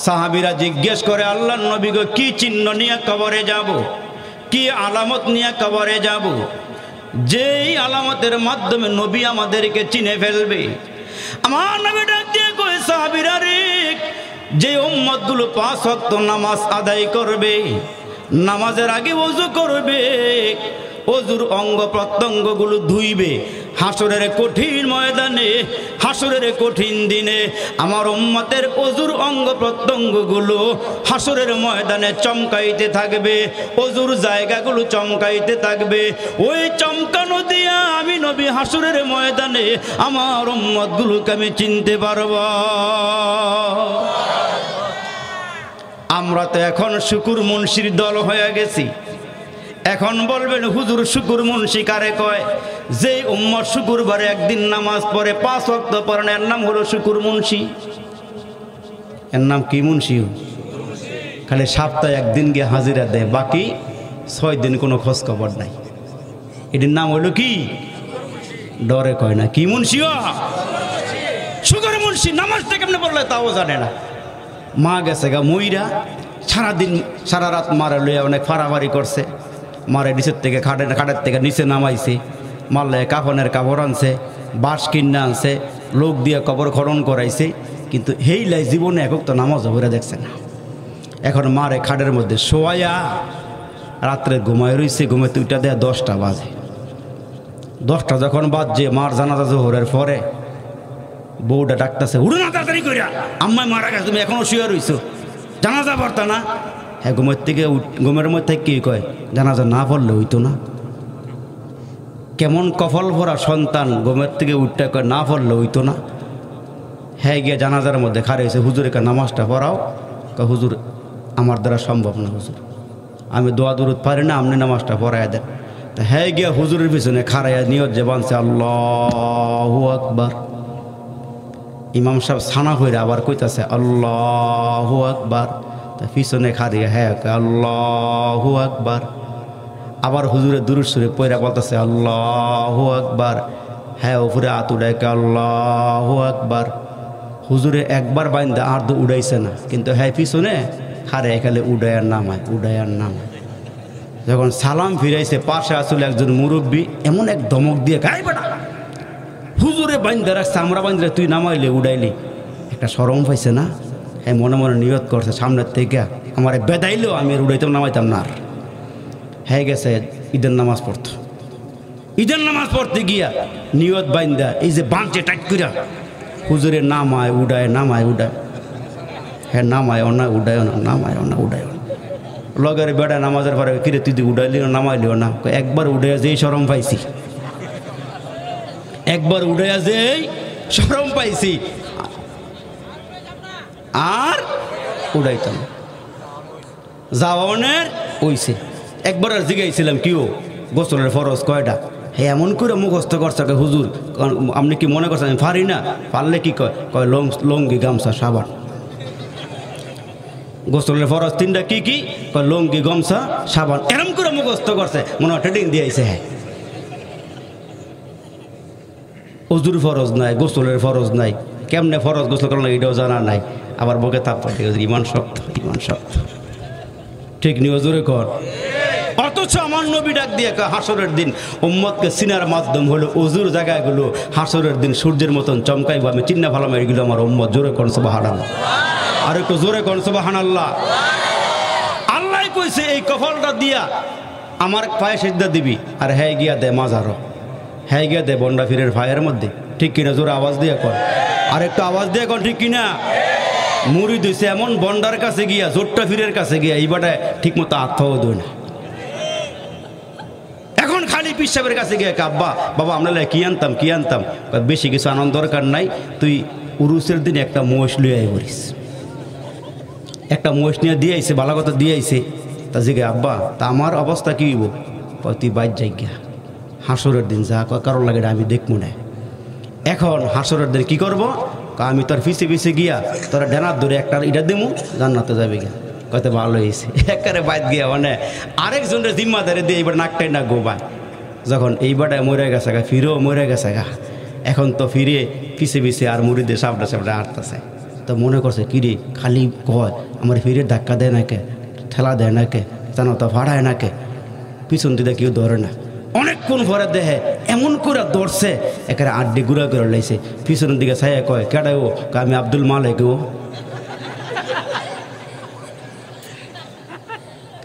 সাহাবীরা জিজ্ঞেস করে, আল্লাহর নবী গো, কি চিহ্ন নিয়ে কবরে যাব, কি আলামত নিয়ে কবরে যাব, যেই আলামতের মাধ্যমে নবী আমাদেরকে চিনে ফেলবে? আমার নবী ডাক দিয়ে কয়, সাহাবীরা রে, যে উম্মতগুলো 5 ওয়াক্ত নামাজ আদায় করবে, নামাজের আগে ওযু করবে, ওযুর অঙ্গ প্রত্যঙ্গগুলো ধুইবে, হাসরের কঠিন ময়দানে, হাসরের কঠিন দিনে আমার উম্মতের অজুর অঙ্গ প্রত্যঙ্গগুলো হাসরের ময়দানে চমকাইতে থাকবে, অজুর জায়গাগুলো চমকাইতে থাকবে। ওই চমকানো দিয়া আমি নবী হাসরের ময়দানে আমার উম্মতগুলোকে আমি চিনতে পারব। আমরা তো এখন শুকুর মুন্সির দল হয়ে গেছি। এখন বলবেন হুজুর শুকুর মুন্সি কারে কয়? যে উম্মত শুকুরবারে একদিন নামাজ পড়ে 5 ওয়াক্ত পড়েন, এর নাম হলো শুকুর মুন্সি। এর নাম কি? মুন্সি। খালি সপ্তাহে একদিন গিয়ে হাজিরা দেয়, বাকি 6 দিন কোনো খোঁজ খবর নাই। এটির নাম হলো কি? ডরে কয় না কি মুন্সি? শুকুর মুন্সি। নামাজটা কেমনে পড়লে তাও জানে না। মা গেছে গা মইরা, সারাদিন সারা রাত মারা লইয়া অনেক ফাড়াফাড়ি করছে। মারে নিচের থেকে খাটের থেকে নিচে নামাইছে, মারলে কাফনের কাপড় আনছে, বাঁশ কিনে আনছে, লোক দিয়ে কবর খনন করাইছে, কিন্তু হেইলাই জীবনে একক তো নামাজ ভরে দেখছে না। এখন মারে খাটের মধ্যে শোয়াইয়া রাত্রে ঘুমায় রইছে, ঘুমে 2টা দেয়া 10টা বাজে। 10টা যখন বাজছে, মার জানাজা জোহরের পরে বউটা ডাকতেছে, উঠো না তাড়াতাড়ি কইরা, আম্মাই মারা গেছে, তুমি এখনো শুয়ে রইছো, জানাজা পড়তা না? হ্যাঁ, ঘুমের মধ্যে কি কয়, জানাজা না পড়লে হইতো না। কেমন কফল ভরা সন্তান, ঘুমের থেকে উঠতে কয় না পড়লে হইতো না। হ্যাঁ, গিয়ে জানাজার মধ্যে খাড়ে হয়েছে, হুজুরকে নামাজটা পড়াও। কয় হুজুর আমার দ্বারা সম্ভব না, হুজুর আমি দোয়া দুরুদ পারি না, আপনি নামাজটা পড়াই দেন। তা হ্যাঁ গিয়া হুজুরের পিছনে খাড়াইয়া নিয়ত যে বানছে আল্লাহু আকবার। ইমাম সাহেব ছানা হইরা আবার কইতাছে আল্লাহু আকবার। তা পিছনে খাড়িয়া হ্যাঁ আল্লাহু আকবার। আবার হুজুরে দুরূদ শরীফ পড়া বলতেছে আল্লাহু আকবার। হ্যাঁ উপরে হাত উড়াইকে আল্লাহু আকবার। হুজুরে একবার বাইন্দা আর তো উড়াইছে না, কিন্তু হ্যাঁ পিছনে খারে এখানে উড়াইয়ার নামায়, উড়াইয়ার নামায়। যখন সালাম ফিরাইছে, পাশে আসলে একজন মুরব্বী এমন এক ধমক দিয়ে গাই বেটা, হুজুরে বাইন্দা রাখছে, আমরা বাইন্দা তুই নামাইলে উড়াইলি। একটা শরম পাইছে না? হ্যাঁ মনে মনে নিয়ত করছে, সামনের থেকে আমার বেদাইলেও আমি আর উড়াইতাম নামাইতাম না। আর হ্যাঁ গেছে ঈদের নামাজ পড়তো। ঈদের নামাজ পড়তে গিয়া নিয়ত বাইন্দা এই যে বাঁচে টাইট কইরা হুজুরে নামায় উড়ায়, নামায় উড়ায়। হ্যাঁ নামায় না উড়ায় না, নামায় না উড়ায় না। লগের বেড়া নামাজের পরে কিরে তুই উড়াইলিও নামাইলিও না। একবার উড়াইয়া যেই শরম পাইছি, একবার উড়াইয়া যেই শরম পাইছি, আর উড়াইতাম যাওয়ানের ওইছে। একবার আর জিগাইছিলাম কিও গোসলের ফরজ কয়টা? হ্যাঁ এমন করে মুখস্থ করছে হুজুর, আপনি কি মনে করছেন আমি পারি না? পারলে কি কয়? কয় লঙ্গি গামছা সাবান। গোসলের ফরজ 3টা কি কি? কয় লঙ্গি গামছা সাবান। এরম করে মুখস্থ করছে, মনে হয় ট্রেডিং দিয়েছে। হ্যাঁ অজুর ফরজ নাই, গোসলের ফরজ নাই, কেমনে ফরজ গোসল করার এটাও জানা নাই। আবার বুকে তাপ পাঠে ইমান শক্ত, ইমান শক্ত। ঠিক নি অজুরে কর। অথচ আমার নবী ডাক দিয়ে হাসরের দিন উম্মতকে চিনার মাধ্যম হলো অজুর জায়গাগুলো হাসরের দিন সূর্যের মতন চমকাইব। আমি চিন্না ভালো এগুলো আমার উম্মত। জোরে কোন সুবহানাল্লাহ, আর একটু জোরে কোন সুবহানাল্লাহ। আল্লাহ কইছে এই কফলটা দিয়া আমার পায়ে সিজদা দিবি, আর হ্যাঁ গিয়া দে মাজারও, হ্যাঁ গিয়া দে বন্ডা ফিরের ভাইয়ের মধ্যে। ঠিক কিনা? জোরে আওয়াজ দিয়ে কর, আর একটু আওয়াজ দিয়ে কর, ঠিক কিনা? মুড়ি দিছে এমন বন্ডার কাছে গিয়া, জোট্টা ফিরের কাছে গিয়া এইবারটায় ঠিক মতো আত্মাও দেয় না। এখন খালি পিসাবের কাছে গিয়ে আব্বা বাবা আমরা কি আনতাম, কি আনতাম? বেশি কিছু আনন্দ দরকার নাই, তুই উরুসের দিন একটা মোষ লুয়ে আই বলিস। একটা মোষ নিয়ে দিয়ে আইছে, ভালো কথা দিয়ে আইছে। তা জিগে আব্বা তা আমার অবস্থা কি হইব? তুই বাইর যাই গিয়া, হাসরের দিন যা কারোর লাগে আমি দেখবো না। এখন হাসরের দিন কি করবো? আমি তোর পিছে পিছে গিয়া তোরা ডেনার ধরে একটা ইটা দিমু, জান্নাতে যাবে গিয়া। কত ভালো হয়েছে, একেবারে বাইদ গিয়া মানে আরেকজনের জিম্মাদারি দিয়ে এইবার নাকটাই না গোবা। যখন এইবারটায় মরে গেছে গা, ফিরেও মরে গেছে গা, এখন তো ফিরে পিছে পিছে আর মুড়িদের সাপটা সাপটা হাঁটতেছে। তো মনে করছে কিরে খালি কয় আমার ফিরে ধাক্কা দেয় না কে, ঠেলা দেয় না কে, জানো তো ভাড়ায় না কে, পিছন দিকে কেউ ধরে না। অনেকক্ষণ পরে দেহে এমন করে দৌড়ছে, একেবারে আড্ডি গুঁড়া করে লাইছে। পিছনের দিকে ছায়া কয় কেডাই ও? আমি আব্দুল মালিক। ও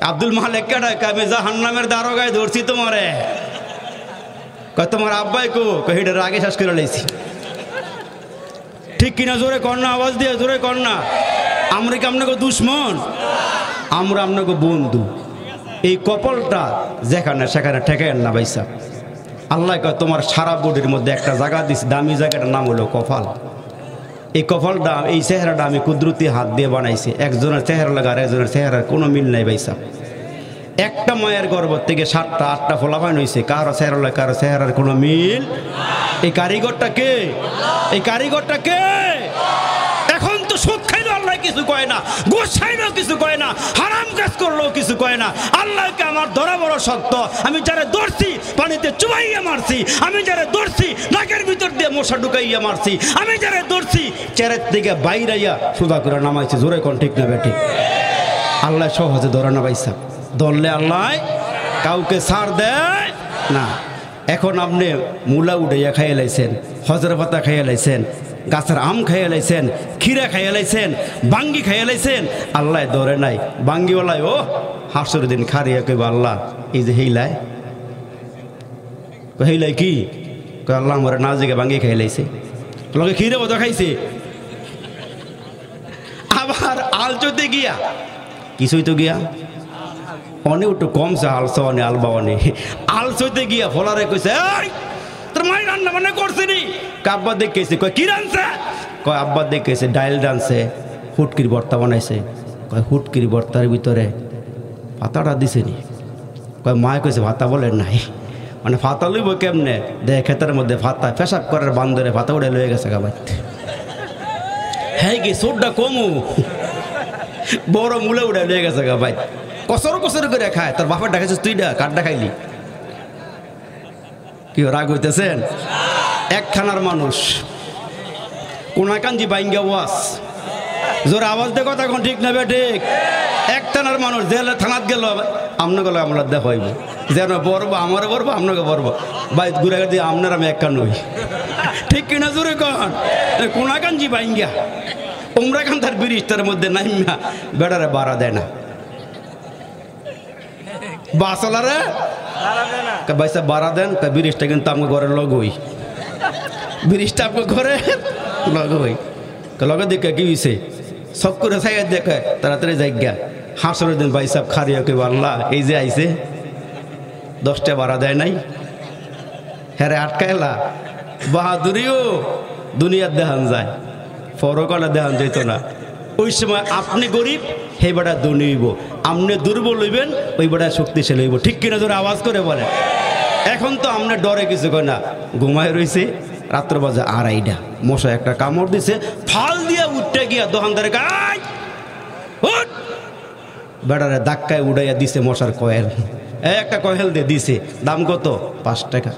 আব্দুল মালিক কেডাই? আমি জাহান্নামের দারোগায় ধরছি তোমারে। কয় তোমার আব্বাই কো, কয় হেটার আগে শেষ করে লাইছি। ঠিক কিনা? জোরে কর না, আওয়াজ দিয়ে জোরে কর না। আমরা কি আপনাকে দুশ্মন? আমরা আপনাকে বন্ধু। এই কপালটা যেখানে সেখানে ঠেকেন না ভাইসা। আল্লাহ কয় তোমার সারা বডির মধ্যে একটা জায়গা দিছি, দামি জায়গাটার নাম হলো কপাল। এই কপালটা, এই চেহারাটা আমি কুদরতি হাত দিয়ে বানাইছি। একজনের চেহারা লাগা আর একজনের চেহারার কোনো মিল নাই ভাইসা। একটা মায়ের গর্ভ থেকে 7টা 8টা ফলাফান হয়েছে, কারো চেহারা লাগে কারো চেহারার কোনো মিল। এই কারিগরটা কে? এই কারিগরটা কে? এখন তো সুদ খাইলেও আল্লাহ কিছু কয় না, ঘুষ খাইলেও কিছু কয় না, হারাম কাজ করলেও কিছু কয় না। আল্লাহকে আমার ধরা বড় শক্ত। আমি যারা ধরছি পানিতে চুবাইয়া মারছি, আমি যারা ধরছি নাকের ভিতর দিয়ে মশা ঢুকাইয়া মারছি, আমি যারা ধরছি চেরের থেকে বাইরাইয়া সুদা করে নামাইছি। জোরে কোন ঠিক না বেটি? আল্লাহ সহজে ধরে না ভাইসা। ধরলে আল্লাহ কাউকে ছাড় দেয় না। এখন আপনি মূলা উঠাইয়া খাইয়া লাইছেন, হজরা পাতা খাইয়া লাইছেন, গাছের আম খাইয়া লাইছেন, ক্ষীরা খাইয়া লাইছেন, বাঙ্গি খাইয়া লাইছেন, আল্লাহ ধরে নাই। বাঙ্গিওয়ালায় ও হাসর দিন খারিয়া কইব আল্লাহ এই যে হেইলায়, হেইলাই কি কই আল্লাহ আমার না জেগে বাঙ্গি খাইয়া লাইছে, লোকে ক্ষীরে বোধ খাইছে। আবার আলচতে গিয়া কিছুই তো গিয়া অনেক একটু কমছে, আলসা অনে আলবা অনে আলসইতে গিয়া ফলারে কইছে তোর মাই রান্না বান্না করছে নি? আব্বা দেখেছে। কয় কি রানছে? কয় আব্বা দেখেছে ডাইল রানছে, হুটকির ভর্তা বানাইছে। কয় হুটকির ভর্তার ভিতরে পাতাটা দিছে নি? কয় মায় কইছে ভাতা বলে নাই। মানে ফাতা লইব কেমনে? দেখ ক্ষেতের মধ্যে ফাতা পেশাব করার বান্দরে ফাতা উড়ে লয়ে গেছে গাবাই। হ্যাঁ কি সোডটা কমু বড় মূলে উড়ে লয়ে গেছে গাবাই। কসর কসর করে খায়। তোর বাপের ডাকাইছিস তুই, কাঠটা খাইলি? কি রাগ হইতেছেন? একখানার মানুষ কোনাকাঞ্জি বাইঙ্গা ওয়াস জোর আওয়াজ দে কথা কোন ঠিক না ঠিক? একটানার মানুষ জেলে থানাত গেল, আপনাকে আমরা দেখাইব যেন বরবো আমারও বরবো আপনাকে বরবো ভাই ঘুরে দিয়ে আপনার আমি একটা নই। ঠিক কিনা জোরে কন? কোনাকাঞ্জি বাইঙ্গা উমরাখান তার ব্রিজটার মধ্যে নাইমা বেড়ারে বাড়া দেয় না। বাসলারে ভাইসা বাড়া দেন, ব্রিজটা কিন্তু আমার ঘরের লগই, ব্রিজটা আপনার ঘরে লগই। লগে দেখে কি হয়েছে সব করে সাইড দেখে তাড়াতাড়ি জায়গা হাসরের দিন ভাই সাহেব খারিয়া কেউ আল্লাহ এই যে আইছে 10টা বাড়া দেয় নাই, হ্যাঁ আটকাইলা। বাহাদুরিও দুনিয়ার দেখান যায়, পরকালে দেখান যেত না। ওই সময় আপনি গরিব সেই বেটা ধনী হইব, আপনি দুর্বল হইবেন ওই বেটা শক্তিশালী হইব। ঠিক কিনা জোরে আওয়াজ করে বলেন। এখন তো আপনি ডরে কিছু কয় না, ঘুমায় রয়েছে, রাত্র বাজে 2:30, মশা একটা কামড় দিছে, ফাল দিয়া উঠতে গিয়া দোকানদারে গায় বেড়ারে ধাক্কায় উড়াইয়া দিছে মশার কয়েল। একটা কয়েল দিয়ে দিছে, দাম কত? 5 টাকা।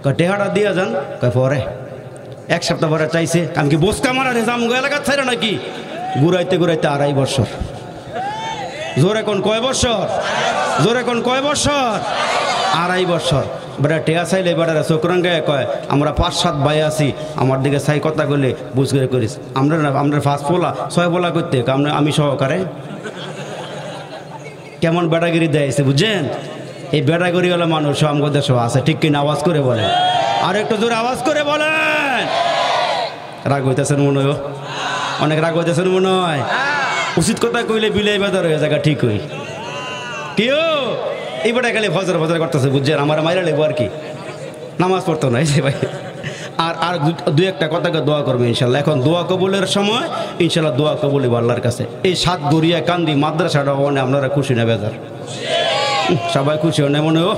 কয় টেহাটা দিয়া যান। কয় পরে 1 সপ্তাহ পরে চাইছে, আমি কি বসকা মারা রে জাম এলাকা ছাড়ে নাকি? ঘুরাইতে ঘুরাইতে 2.5 বছর। জোরে কোন কয় বছর? জোরে কোন কয় বছর? 2.5 বছর। বেটা টেয়া চাইলে বেটারা চোখরাঙ্গায় কয় আমরা 5-7 ভাই আছি, আমার দিকে চাই কথা কইলে বুঝ করে করিস। আমরা 5 পোলা 6 পোলা করতে আমি সহকারে কেমন বেটাগিরি দেয়ছে বুঝছেন? এই বেটাগিরি হলো মানুষ আমাদের দেশে আছে। ঠিক কিনা আওয়াজ করে বলেন, আর একটু জোরে আওয়াজ করে বলেন। রাগ হইতেছেন মনে হয়, অনেক রাগ হইতেছেন মনে হয়। উচিত কথা কইলে বিলাই বাজার হয়ে জায়গা ঠিক হই কেউ এই বেটা খালি ফজর ফজর করতেছে বুঝছেন, আমার মাইরা লেবো আর কি, নামাজ পড়তো না এই ভাই। আর 2-1টা কথাকে দোয়া করবো ইনশাল্লাহ। এখন দোয়া কবুলের সময়, ইনশাল্লাহ দোয়া কবুল আল্লাহর কাছে। এই 7 গড়িয়া কান্দি মাদ্রাসাটা মানে আপনারা খুশি না বেজার? সবাই খুশি হয় না মনে? ও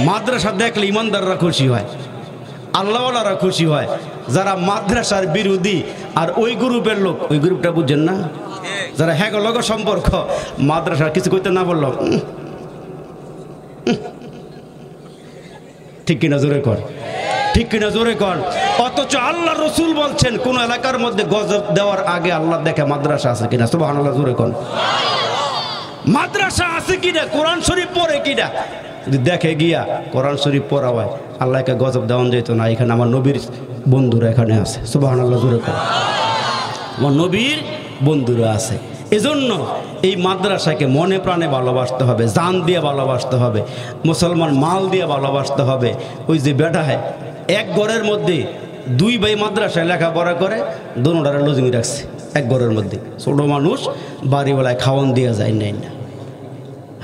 মাদ্রাসা দেখলে ইমানদাররা খুশি হয়, আল্লাহওয়ালারা খুশি হয়। যারা মাদ্রাসার বিরোধী আর ওই গ্রুপের লোক, ওই গ্রুপটা বুঝছেন না, যারা হ্যাঁ লগ সম্পর্ক মাদ্রাসার কিছু করতে না বলল, ঠিক কিনা জোরে কর? ঠিক কিনা জোরে কর? অথচ আল্লাহ রসুল বলছেন কোন এলাকার মধ্যে গজব দেওয়ার আগে আল্লাহ দেখে মাদ্রাসা আছে কিনা। সুবহানাল্লাহ জোরে কর। মাদ্রাসা আছে কিনা, কোরআন শরীফ পড়ে কিনা, যদি দেখে গিয়া কোরআন শরীফ পড়া হয় আল্লাহকে গজব দেওয়ান যেত না। এখানে আমার নবীর বন্ধুরা এখানে আছে। সুবহানাল্লাহ জোরে কর। আমার নবীর বন্ধুরা আছে। এজন্য এই মাদ্রাসাকে মনে প্রাণে ভালোবাসতে হবে, জান দিয়ে ভালোবাসতে হবে, মুসলমান মাল দিয়ে ভালোবাসতে হবে। ওই যে বেটায় এক ঘরের মধ্যে দুই ভাই মাদ্রাসায় লেখাপড়া করে, দোনোটারে লজিং রাখছে এক ঘরের মধ্যে। ছোট মানুষ বাড়িওয়ালায় খাওয়ান দেওয়া যায় নাই না,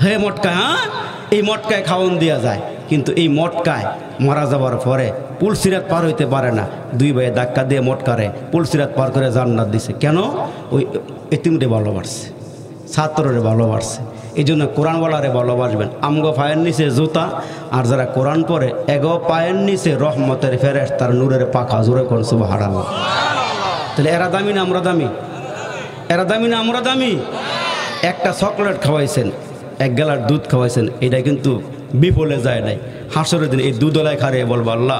হে মটকায়, হ্যাঁ এই মটকায় খাওয়ান দেওয়া যায়, কিন্তু এই মটকায় মারা যাবার পরে পুলসিরাত পার হইতে পারে না। দুই ভাইয়ে ধাক্কা দিয়ে মটকারে পুলসিরাত পার করে জান্নাত দিছে। কেন? ওই এতিমরে ভালোবাসছে, ছাত্ররে ভালোবাসছে। এই জন্য কোরআনওয়ালারে ভালোবাসবেন। আমগো পায়ের নিচে জুতা, আর যারা কোরআন পড়ে এগো পায়ের নিচে রহমতের ফেরেশতার নূরের পাখা। জোরে কোন সুবহানাল্লাহ। তাহলে এরা দামি না আমরা দামি? এরা দামি না আমরা দামি? একটা চকলেট খাওয়াইছেন, এক গ্লাস দুধ খাওয়াইছেন, এটা কিন্তু বিফলে যায় নাই। হাসরের দিন এই দুধলায় খারে বলবো, আল্লাহ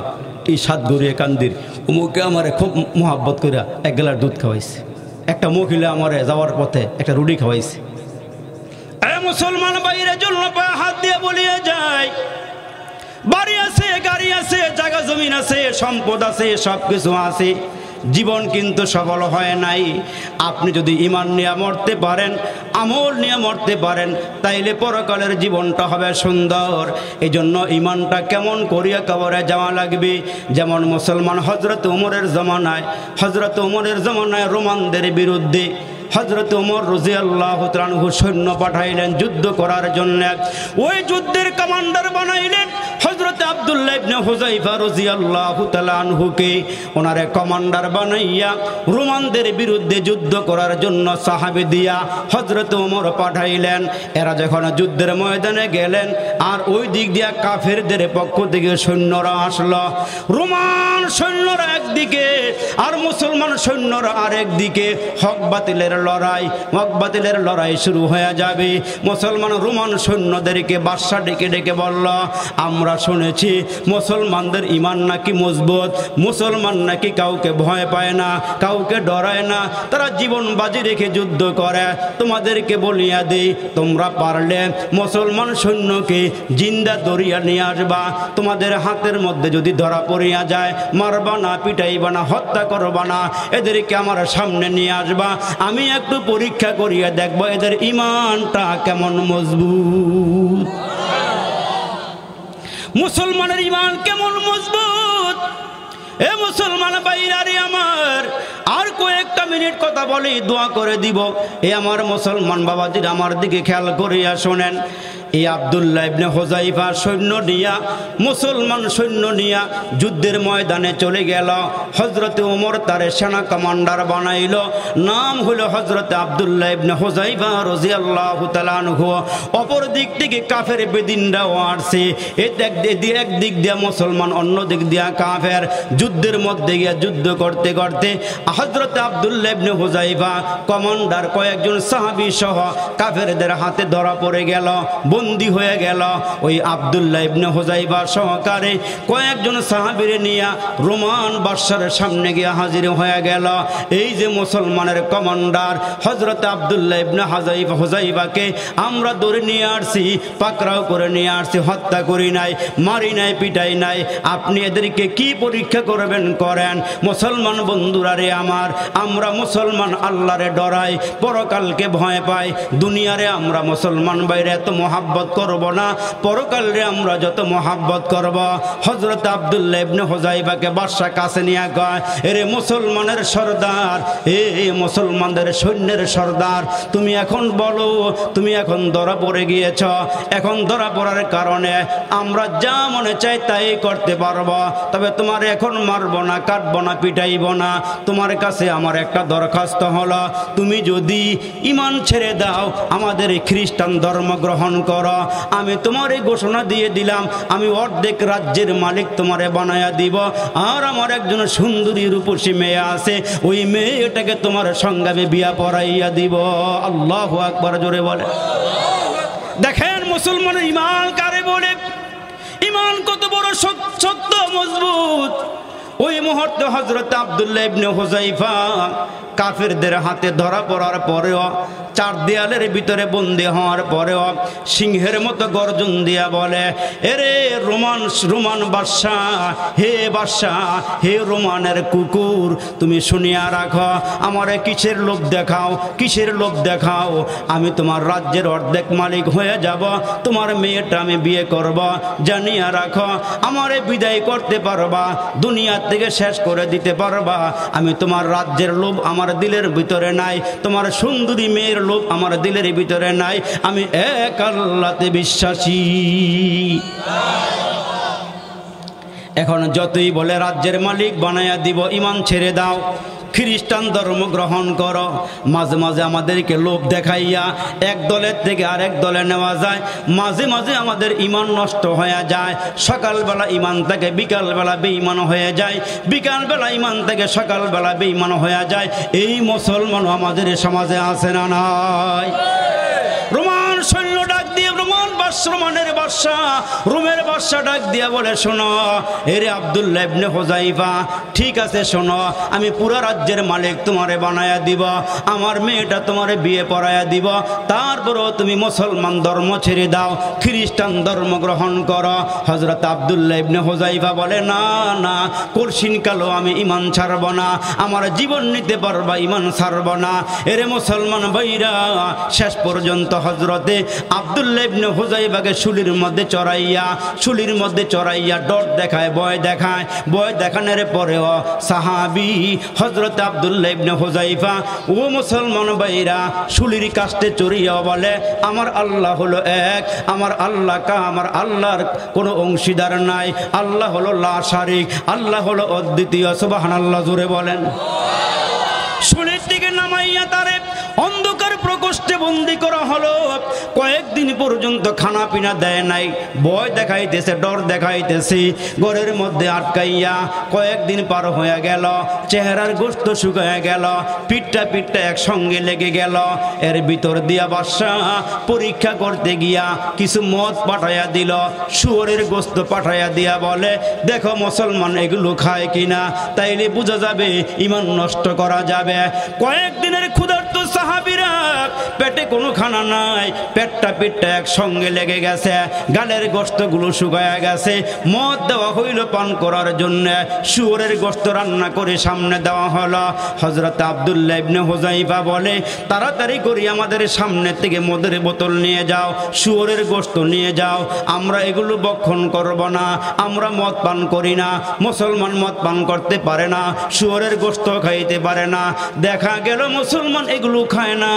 এই সাত গড়িয়ে কান্দির মুখে আমারে খুব মোহাব্বত করে এক গ্লাস দুধ খাওয়াইছে, একটা মহিলা আমারে যাওয়ার পথে একটা রুটি খাওয়াইছে। মুসলমান বাইরে জন্য হাত দিয়ে বলিয়ে যায়, বাড়ি আছে, গাড়ি আছে, জায়গা জমিন আছে, সম্পদ আছে, সব কিছু আছে, জীবন কিন্তু সফল হয় নাই। আপনি যদি ঈমান নিয়ে মরতে পারেন, আমল নিয়ে মরতে পারেন, তাইলে পরকালের জীবনটা হবে সুন্দর। এই জন্য ঈমানটা কেমন করিয়া কবরে যাওয়া লাগবে। যেমন মুসলমান হযরত ওমরের জমানায় রোমানদের বিরুদ্ধে হযরত ওমর রাদিয়াল্লাহু তাআলা আনহু সৈন্য পাঠাইলেন যুদ্ধ করার জন্য। ওই যুদ্ধের কমান্ডার বানাইলেন হযরত আব্দুল্লাহ ইবনে হুযায়ফা রাদিয়াল্লাহু তাআলা আনহুকে। ওনারে কমান্ডার বানাইয়া রোমানদের বিরুদ্ধে যুদ্ধ করার জন্য সাহাবী দিয়া হযরত ওমর পাঠাইলেন। এরা যখন যুদ্ধের ময়দানে গেলেন, আর ওই দিক দিয়া কাফেরদের পক্ষ থেকে সৈন্যরা আসলো। রোমান সৈন্যরা একদিকে আর মুসলমান সৈন্যরা আরেক দিকে। হক বাতিলের লড়াই শুরু হয়ে যাবে। মুসলমান রোমান সৈন্যদেরকে বাদশা ডেকে ডেকে বলল, আমরা শুনেছি মুসলমানদের ঈমান নাকি মজবুত, মুসলমান নাকি কাউকে ভয় পায় না, কাউকে ডরায় না, তারা জীবন বাজি রেখে যুদ্ধ করে। তোমাদেরকে বলিয়া দেই, তোমরা পারলে মুসলমান সৈন্যকে জিন্দা ধরিয়া নিয়ে আসবা। তোমাদের হাতের মধ্যে যদি ধরা পড়িয়া যায়, মারবা না, পিটাইবা না, হত্যা করবা না, এদেরকে আমার সামনে নিয়ে আসবা। আমি একটু পরীক্ষা করিয়া দেখব এদের ঈমানটা কেমন মজবুত। মুসলমানের ঈমান কেমন মজবুত। এ মুসলমান ভাইরারে আমার, আর কয়েকটা মিনিট কথা বলি, দোয়া করে দিব। এ আমার মুসলমান বাবাজির আমার দিকে খেয়াল করিয়া শোনেন। এই আব্দুল্লাহ ইবনে হুযায়ফা সৈন্য নিয়া, মুসলমান সৈন্য নিয়া যুদ্ধের ময়দানে চলে গেল। হযরত ওমর তারে সেনা কমান্ডার বানাইল। নাম হলো হযরত আব্দুল্লাহ ইবনে হুযায়ফা রাদিয়াল্লাহু তাআলা আনহু। অপর দিক থেকে কাফের বেদিনরাও আসছে। এক দিক দিয়া মুসলমান, অন্য দিক দিয়া কাফের। যুদ্ধের মধ্যে গিয়া যুদ্ধ করতে করতে হযরত আব্দুল্লাহ ইবনে হুযায়ফা কমান্ডার কয়েকজন সাহাবী সহ কাফেরদের হাতে ধরা পড়ে গেল, বন্দী হয়ে গেল। ওই আব্দুল্লাহ ইবনে হুযায়ফা সহকারে কয়েকজন সাহাবীরে নিয়ে রোমান বাদশার সামনে গিয়ে হাজির হয়ে গেল। এই যে মুসলমানের কমান্ডার হযরত আব্দুল্লাহ ইবনে হুযায়ফাকে আমরা ধরে নিয়ে আসছি, পাকড়াও করে নিয়ে আসছি, হত্যা করি নাই, মারি নাই, পিটাই নাই। আপনি এদেরকে কি পরীক্ষা করবেন করেন। মুসলমান বন্ধুরা রে আমার, আমরা মুসলমান আল্লাহরে ডরাই, পরকালকে ভয় পাই। দুনিয়ারে আমরা মুসলমান বাইরে এত মহাব্বত করব না, পরকালে আমরা যত মহাব্বত করব। হযরত আব্দুল্লাহ ইবনে হুযায়ফাকে বাদশা কাছে নিয়ে কয়, এরে মুসলমানের সরদার, এ মুসলমানদের সৈন্যের সরদার, তুমি এখন বলো, তুমি এখন ধরা পড়ে গিয়েছ। এখন ধরা পড়ার কারণে আমরা যা মনে চাই তাই করতে পারবো, তবে তোমার এখন মারবো না, কাটবো না, পিটাইব না। তোমার কাছে আমার একটা দরখাস্ত হলো, তুমি যদি ঈমান ছেড়ে দাও, আমাদের খ্রিস্টান ধর্ম গ্রহণ করো, আমি তোমারে ঘোষণা দিয়ে দিলাম, আমি অর্ধেক রাজ্যের মালিক তোমারে বানায়া দিব। আর আমার একজন সুন্দরী রূপসী মেয়ে আছে, ওই মেয়েটাকে তোমার সঙ্গে আমি বিয়া পড়াইয়া দিব। আল্লাহু আকবার, জোরে বলে। দেখেন মুসলমানের ঈমান কারে বলে, ঈমান কত বড় শক্ত মজবুত। ওই মুহূর্তে হযরত আব্দুল্লাহ ইবনে হুযায়ফা কাফেরদের হাতে ধরা পড়ার পরেও চার দেয়ালের ভিতরে বন্দী হওয়ার পরেও সিংহের মতো গর্জন দিয়া বলে, এরে রোমান বাদশাহ, হে বাদশাহ, হে রোমানের কুকুর, তুমি শুনিয়া রাখো, আমারে কিসের লোভ দেখাও, কিসের লোভ দেখাও? আমি তোমার রাজ্যের অর্ধেক মালিক হয়ে যাব, তোমার মেয়েটা আমি বিয়ে করব, জানিয়া রাখো, আমারে বিদায় করতে পারবা, দুনিয়া থেকে শেষ করে দিতে পারবা। আমি তোমার রাজ্যের লোভ আমার দিলের ভিতরে নাই, তোমার সুন্দরী মেয়ের লোভ আমার দিলের ভিতরে নাই, আমি এক আল্লাহতে বিশ্বাসী। এখন যতই বলে রাজ্যের মালিক বানায়া দিব, ইমান ছেড়ে দাও, খ্রিস্টান ধর্ম গ্রহণ করো, মাঝে মাঝে আমাদেরকে লোভ দেখাইয়া এক দলের থেকে আরেক দলে নেওয়া যায়, মাঝে মাঝে আমাদের ইমান নষ্ট হয়ে যায়। সকালবেলা ইমান থেকে বিকালবেলা বেঈমান হয়ে যায়, বিকালবেলা ইমান থেকে সকালবেলা বেঈমান হয়ে যায়। এই মুসলমান আমাদের সমাজে আছে না নাই? রোমান সৈন্য ডাক দিয়ে, রোমানের বাদশা, রোমের বাদশা ডাক দিয়া বলে, শোনো এরে আব্দুল্লাহ ইবনে হুযাইফা, ঠিক আছে শোনো, আমি পুরো রাজ্যের মালিক তোমারে বানায়া দিব, আমার মেয়েটা তোমারে বিয়ে পড়ায়া দিব, তারপরও তুমি মুসলমান ধর্ম ছেড়ে দাও, খ্রিস্টান ধর্ম গ্রহণ করো। হযরত আব্দুল্লাহ ইবনে হুযাইফা বলে, না না, কঠিন কালো আমি ইমান ছাড়ব না, আমার জীবন নিতে পারবা, ইমান ছাড়ব না। এরে মুসলমান ভাইরা, শেষ পর্যন্ত হযরতে আব্দুল্লাহ ইবনে হুযাইফাকে শুলির মধ্যে চড়াইয়া ডর দেখায়, ভয় দেখায়, ভয় দেখানোর পরেও সাহাবী হযরত আব্দুল্লাহ ইবনে হুযাইফা, ও মুসলমান ভাইরা, শুলির কাস্তে চড়িয়া বলে, আমার আল্লাহ হলো এক, আমার আল্লাহ আমার আল্লাহর কোনো অংশীদার নাই, আল্লাহ হলো লা শারিক, আল্লাহ হলো অদ্বিতীয়। সুবহানাল্লাহ, জোরে বলেন। শুলির দিকে নামাইয়া তারে অন্ধকার প্রকোষ্ঠে বন্দী করা হলো। কয়েকদিন পর্যন্ত খানা পিনা দেয় নাই, ভয় দেখাইতেছে, ডর দেখাইতেছে, ঘরের মধ্যে আটকাইয়া। কয়েকদিন পার হয়ে গেল, চেহারার গোশত শুকায় গেল, পিঠটা একসঙ্গে লেগে গেল। এর ভিতর দিয়া বাদশাহ পরীক্ষা করতে গিয়া কিছু মদ পাঠাইয়া দিল, শুয়োরের গোশত পাঠাইয়া দিয়া বলে, দেখো মুসলমান এগুলো খায় কিনা, তাইলে বোঝা যাবে ইমান নষ্ট করা যাবে। কয়েকদিনের ক্ষুধার্ত সাহাবীরা, পেটে কোনো খানা নাই, পেটটা একসঙ্গে লেগে গেছে, গালের গোশতগুলো শুকায়া গেছে। মদ দেওয়া হইল পান করার জন্য, শুয়োরের গোশত রান্না করে সামনে দেওয়া হলো। হযরত আব্দুল্লাহ ইবনে হুযাইফা বলে, তাড়াতাড়ি করে আমাদের সামনে থেকে মদের বোতল নিয়ে যাও, শুয়োরের গোশত নিয়ে যাও, আমরা এগুলো ভক্ষণ করব না, আমরা মদ পান করি না। মুসলমান মদ পান করতে পারে না, শুয়োরের গোশত খাইতে পারে না। দেখা গেল মুসলমান এগুলো খায় না।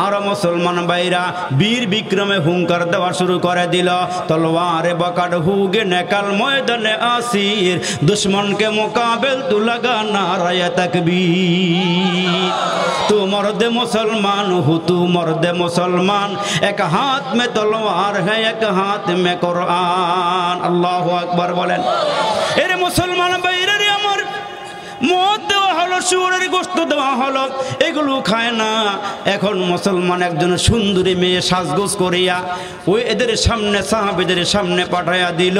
আর মুসলমান ভাইরা বীর বিক্রমে হুঙ্কার দেওয়া শুরু করে দিল, তলোয়ারে বকাট হুগে নেকাল ময়দানে আসির, দুশ্মনকে মোকাবেল তু লাগা নারায়ে তাকবীর। तू मर्द मुसलमान हो, तू मर्द मुसलमान, एक हाथ में तलवार है एक हाथ में कुरान। अल्लाहु अकबर बोलें। एरे मुसलमान भाईरा रे आमार মদ দেওয়া হলো, শুয়োরের গোশত দেওয়া হলো, এগুলো খায় না। এখন মুসলমান একজন সুন্দরী মেয়ে সাজগোজ করিয়া ওই এদের সামনে, সাহাবীদের সামনে পাঠাইয়া দিল,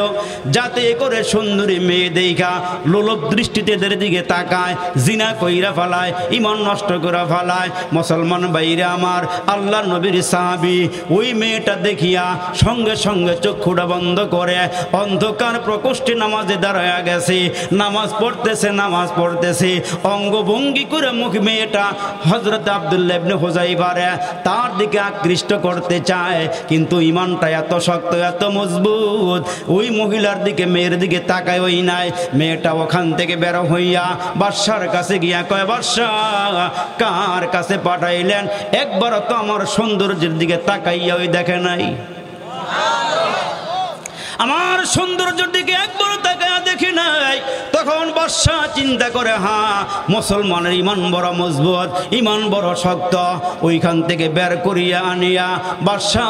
যাতে করে সুন্দরী মেয়ে দেখা লোলভ দৃষ্টিতে এদের দিকে তাকায়, জিনা কইরা ফেলায়, ইমান নষ্ট করে ফেলায়। মুসলমান ভাইরা আমার, আল্লাহ নবীর সাহাবী ওই মেয়েটা দেখিয়া সঙ্গে সঙ্গে চক্ষুটা বন্ধ করে অন্ধকার প্রকোষ্ঠে নামাজে দাঁড়ায়া গেছে, নামাজ পড়তেছে, অঙ্গভঙ্গি করে মুখ মেয়েটা হযরত আব্দুল্লাহ ইবনে হুযাইফার তার দিকে আকৃষ্ট করতে চায়, কিন্তু ইমানটা এত শক্ত, এত মজবুত, ওই মহিলার দিকে, মেয়ের দিকে তাকায় ওই নাই। মেয়েটা ওখান থেকে বের হইয়া বাদশার কাছে গিয়া কয়, বাদশাহ কার কাছে পাঠাইলেন? একবার তো আমার সৌন্দর্যের দিকে তাকাইয়া ওই দেখে নাই, আমার সৌন্দর্যের দিকে একবার তাকায়া দেখি নাই। তখন বাদশাহ চিন্তা করে, হ্যাঁ মুসলমানের ইমান বড় মজবুত, ইমান বড় শক্ত। ওইখান থেকে বের করিয়া আনিয়া বাদশাহ,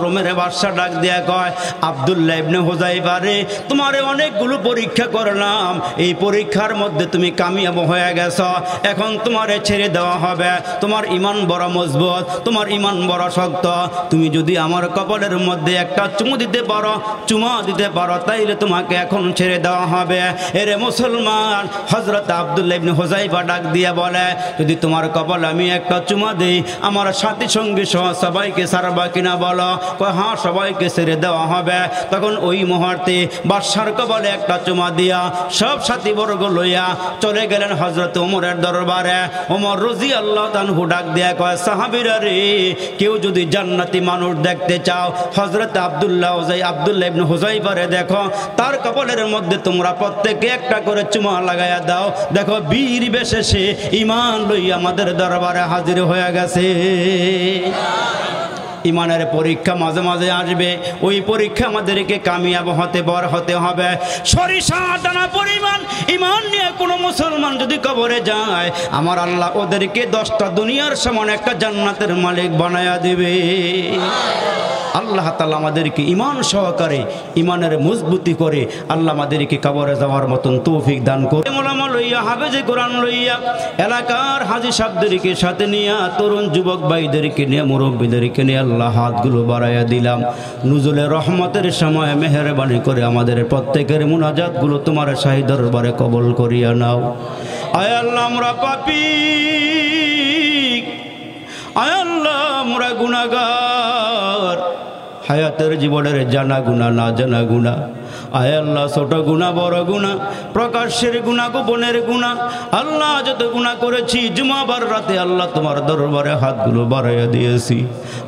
রোমের বাদশাহ ডাক দিয়া কয়, আব্দুল্লাহ ইবনে হুযাইফা রে, তোমারে অনেকগুলো পরীক্ষা করলাম, এই পরীক্ষার মধ্যে তুমি কামিয়াব হয়ে গেছ, এখন তোমারে ছেড়ে দেওয়া হবে। তোমার ইমান বড় মজবুত, তোমার ইমান বড় শক্ত, তুমি যদি আমার কপালের মধ্যে একটা চুমু দিতে পারো, চুমা দিতে পারো তাইলে তোমাকে এখন ছেড়ে দেওয়া হবে। এরে মুসলমান, হযরত আব্দুল্লাহ ইবনে হুযাইফা ডাক দিয়ে বলে, যদি তোমার কপালে আমি একটা চুমা দেই আমার সাথী সঙ্গী সহ সবাইকে ছাড়বা কিনা বলো? কয় হ্যাঁ, সবাইকে ছেড়ে দেওয়া হবে। তখন ওই মুহূর্তে বাদশার কপালে একটা চুমা দিয়া সব সাথীবর্গ লইয়া চলে গেলেন হযরত ওমরের দরবারে। ওমর রাদিয়াল্লাহু তাআলা ডাক দিয়া কয়, সাহাবীরা রে, কেউ যদি জান্নাতি মানুষ দেখতে চাও হযরত আব্দুল্লাহ ইবনে হুযাইফারে দেখো, তার কপালের মধ্যে তোমরা প্রত্যেকে একটা করে চুমা লাগায়া দাও। দেখো বীর বেশে সে ঈমান লইয়া আমাদের দরবারে হাজির হয়ে গেছে। ইমানের পরীক্ষা মাঝে মাঝে আসবে, ওই পরীক্ষা আমাদেরকে কামিয়াব হতে হবে। সরিষা দানা পরিমাণ ইমান নিয়ে কোনো মুসলমান যদি কবরে যায়, আমার আল্লাহ ওদেরকে 10টা দুনিয়ার সমান একটা জান্নাতের মালিক বানায়া দিবে। আল্লাহ তাআলা আমাদেরকে ইমান সহকারে ইমানের মজবুতি করে আল্লাহ আমাদেরকে কবরে যাওয়ার মতন তৌফিক দান করে। মোলামা লইয়া, হাফেজে কোরআন লইয়া, এলাকার হাজী সাহেবদেরকে সাথে নিয়ে, তরুণ যুবক ভাইদেরকে নিয়ে, মুরব্বীদেরকে নিয়ে আল্লাহ হাতগুলো বাড়াইয়া দিলাম। নুজুলে রহমতের সময় মেহেরবানি করে আমাদের প্রত্যেকের মুনাজাতগুলো তোমার শাহী দরবারে কবুল করিয়া নাও। আয় আল্লাহ, আমরা পাপী, আয় আল্লাহ আমরা গুনাহগার, হায়াতের জীবনের জানা গুনাহ না জানা গুনাহ, আয় আল্লাহ ছোট গুনাহ বড় গুনাহ, প্রকাশ্যের গুনাহ গোপনের গুনাহ, আল্লাহ যত গুনাহ করেছি জুমাবার রাতে আল্লাহ তোমার দরবারে হাতগুলো বাড়াইয়া দিয়েছি।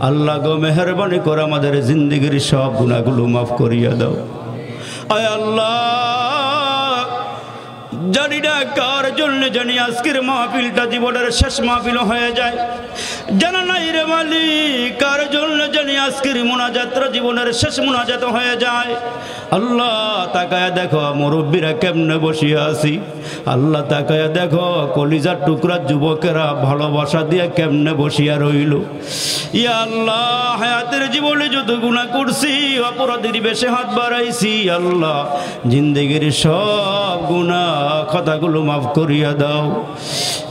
আল্লাহ গো মেহেরবানি করে আমাদের জিন্দেগির সব গুনাহগুলো মাফ করিয়া দাও। আয় আল্লাহ, জানি না কার জন্য জানি আজকের মাহফিলটা জীবনের শেষ মাহফিল হয়ে যায়, জানা নাই রে মালিক কার জন্য জানি আজকের মুনাজাতটা জীবনের শেষ মুনাজাত হয়ে যায়। আল্লাহ তাকায়া দেখো মুরব্বীরা কেমনে বসিয়া আছি, আল্লাহ তাকায়া দেখো কলিজার টুকরা যুবকেরা ভালোবাসা দিয়ে কেমনে বসিয়া রইল। ইয়া আল্লাহ, হায়াতের জীবনে যত গুনাহ করছি, অপরাধীর বেশে হাত বাড়াইছি, আল্লাহ জিন্দেগির সব গুনাহ কথাগুলো মাফ করিয়া দাও।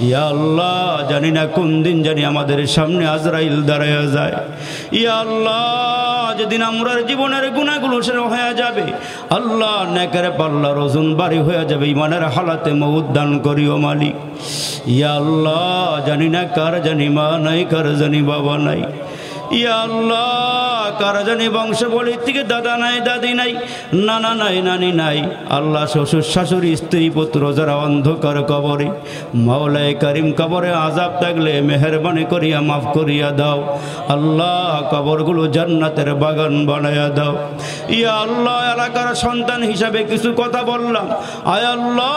ইয়া আল্লাহ, জানি না কোন দিন জানি আমাদের সামনে আজরাইল দাঁড়াইয়া যায়। ইয়া আল্লাহ, যেদিন আমরা জীবনের গুনাহগুলো সেরে হয়ে যাবে, আল্লাহ নেকের পাল্লার ওজন ভারী হয়ে যাবে, ইমানের হালাতে মউত দান করিও মালিক। ইয়া আল্লাহ, জানি না কার জানি মা নাই, কার জানি বাবা নাই, ইয়া আল্লাহ কার জানি বংশ বলি থেকে দাদা নাই, দাদি নাই, নানা নাই, নানি নাই, আল্লাহ শ্বশুর শাশুড়ি স্ত্রী পুত্র যারা অন্ধকার কবরে, মাওলায়ে কারিম কবরে আযাব থাকলে মেহেরবানি করিয়া মাফ করিয়া দাও। আল্লাহ কবরগুলো জান্নাতের বাগান বানায়া দাও। ইয়া আল্লাহ, এলাকার সন্তান হিসাবে কিছু কথা বললাম, আয় আল্লাহ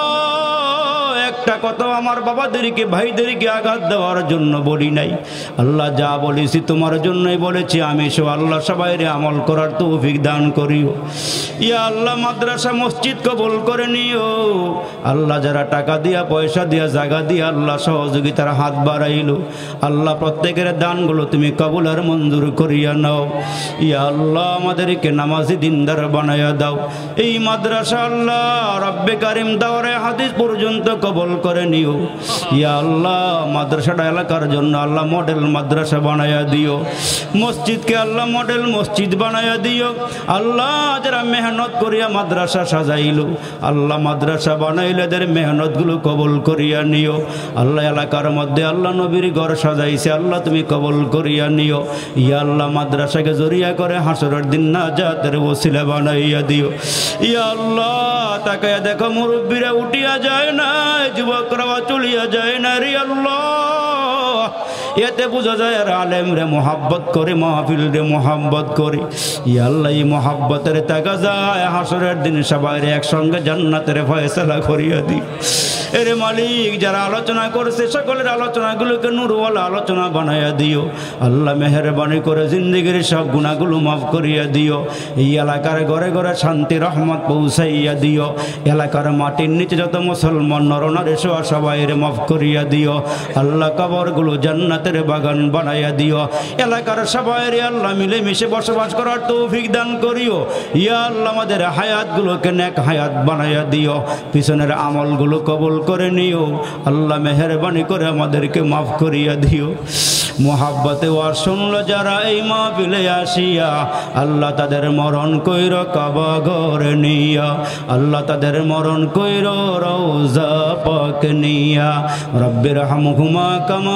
একটা কথা আমার বাবাদেরকে ভাইদেরকে আঘাত দেওয়ার জন্য বলি নাই, আল্লাহ যা বলেছি তোমার জন্যই বলেছি আমি, সব আল্লাহ সবাইরে আমল করার তৌফিক দান করিও। ইয়া আল্লাহ, মাদ্রাসা মসজিদ কবুল করে নিও। আল্লাহ যারা টাকা দিয়া পয়সা দিয়া জায়গা দিয়া আল্লাহ সহযোগিতার হাত বাড়াইলো, আল্লাহ প্রত্যেকের দানগুলো তুমি কবুল আর মঞ্জুর করিয়া নাও। ইয়া আল্লাহ, আমাদেরকে নামাজি দিনদার বানাইয়া দাও। এই মাদ্রাসা আল্লাহ রব্বে কারিম দাওরে হাদিস পর্যন্ত কবুল করে নিও। ইয়া আল্লাহ, মাদ্রাসাটা এলাকার জন্য আল্লাহ মডেল মাদ্রাসা বানাইয়া দিও। মসজিদকে আল্লাহ মডেল মসজিদ বানাইয়া দিও। আল্লাহ যারা মেহনত করিয়া মাদ্রাসা সাজাইলো, আল্লাহ মাদ্রাসা বানাইলে এদের মেহনতগুলো কবুল করিয়া নিও। আল্লাহ এলাকার মধ্যে আল্লাহ নবীর ঘর সাজাইছে, আল্লাহ তুমি কবুল করিয়া নিও। ইয়া আল্লাহ, মাদ্রাসাকে জরিয়া করে হাসরের দিন নাজাতের ওসিলা বানাইয়া দিও। ইয়া আল্লাহ, তাকায়া দেখো মুরব্বীরা উঠিয়া যায় না, যুবকরা চলিয়া যায় না রে আল্লাহ। এতে বোঝা যায় আর আলেম রে মোহাব্বত করে, মাহফিল রে মোহাব্বত করে। ইয়া আল্লাহ, এই মোহাব্বতের তাকা যায় হাসরের দিন সবাই একসঙ্গে জান্নাতের ফয়সালা করিয়া দি। এরে মালিক, যারা আলোচনা করছে সকলের আলোচনাগুলোকে নূরওয়ালা আলোচনা বানাইয়া দিও। আল্লাহ মেহেরবানি করে জিন্দেগির সব গুনাহগুলো মাফ করিয়া দিও। এই এলাকার ঘরে ঘরে শান্তি রহমত পৌঁছাইয়া দিও। এলাকার মাটির নিচে যত মুসলমান নরনারী সবাইয়ের মাফ করিয়া দিও। আল্লাহ কবরগুলো জান্নাতের বাগান বানাইয়া দিও। এলাকার সবাইয়ের আল্লাহ মিলেমিশে বসবাস করার তৌফিক দান করিও। ইয়া আল্লাহ, আমাদের হায়াতগুলোকে নেক হায়াত বানাইয়া দিও। পিছনের আমলগুলো কবুল করে নিও। আল্লাহ মেহেরবানি করে আমাদেরকে মাফ করিয়া দিও। মোহাব্বতে ওয়াজ শুনলো যারা এই মাহফিলে আসিয়া আল্লাহ তাদের মরণ কইর কাবা ঘরে নিয়া আল্লাহ তাদের মরণ কইর রওজা পাক নিয়া রব্বির হামহুমা কামা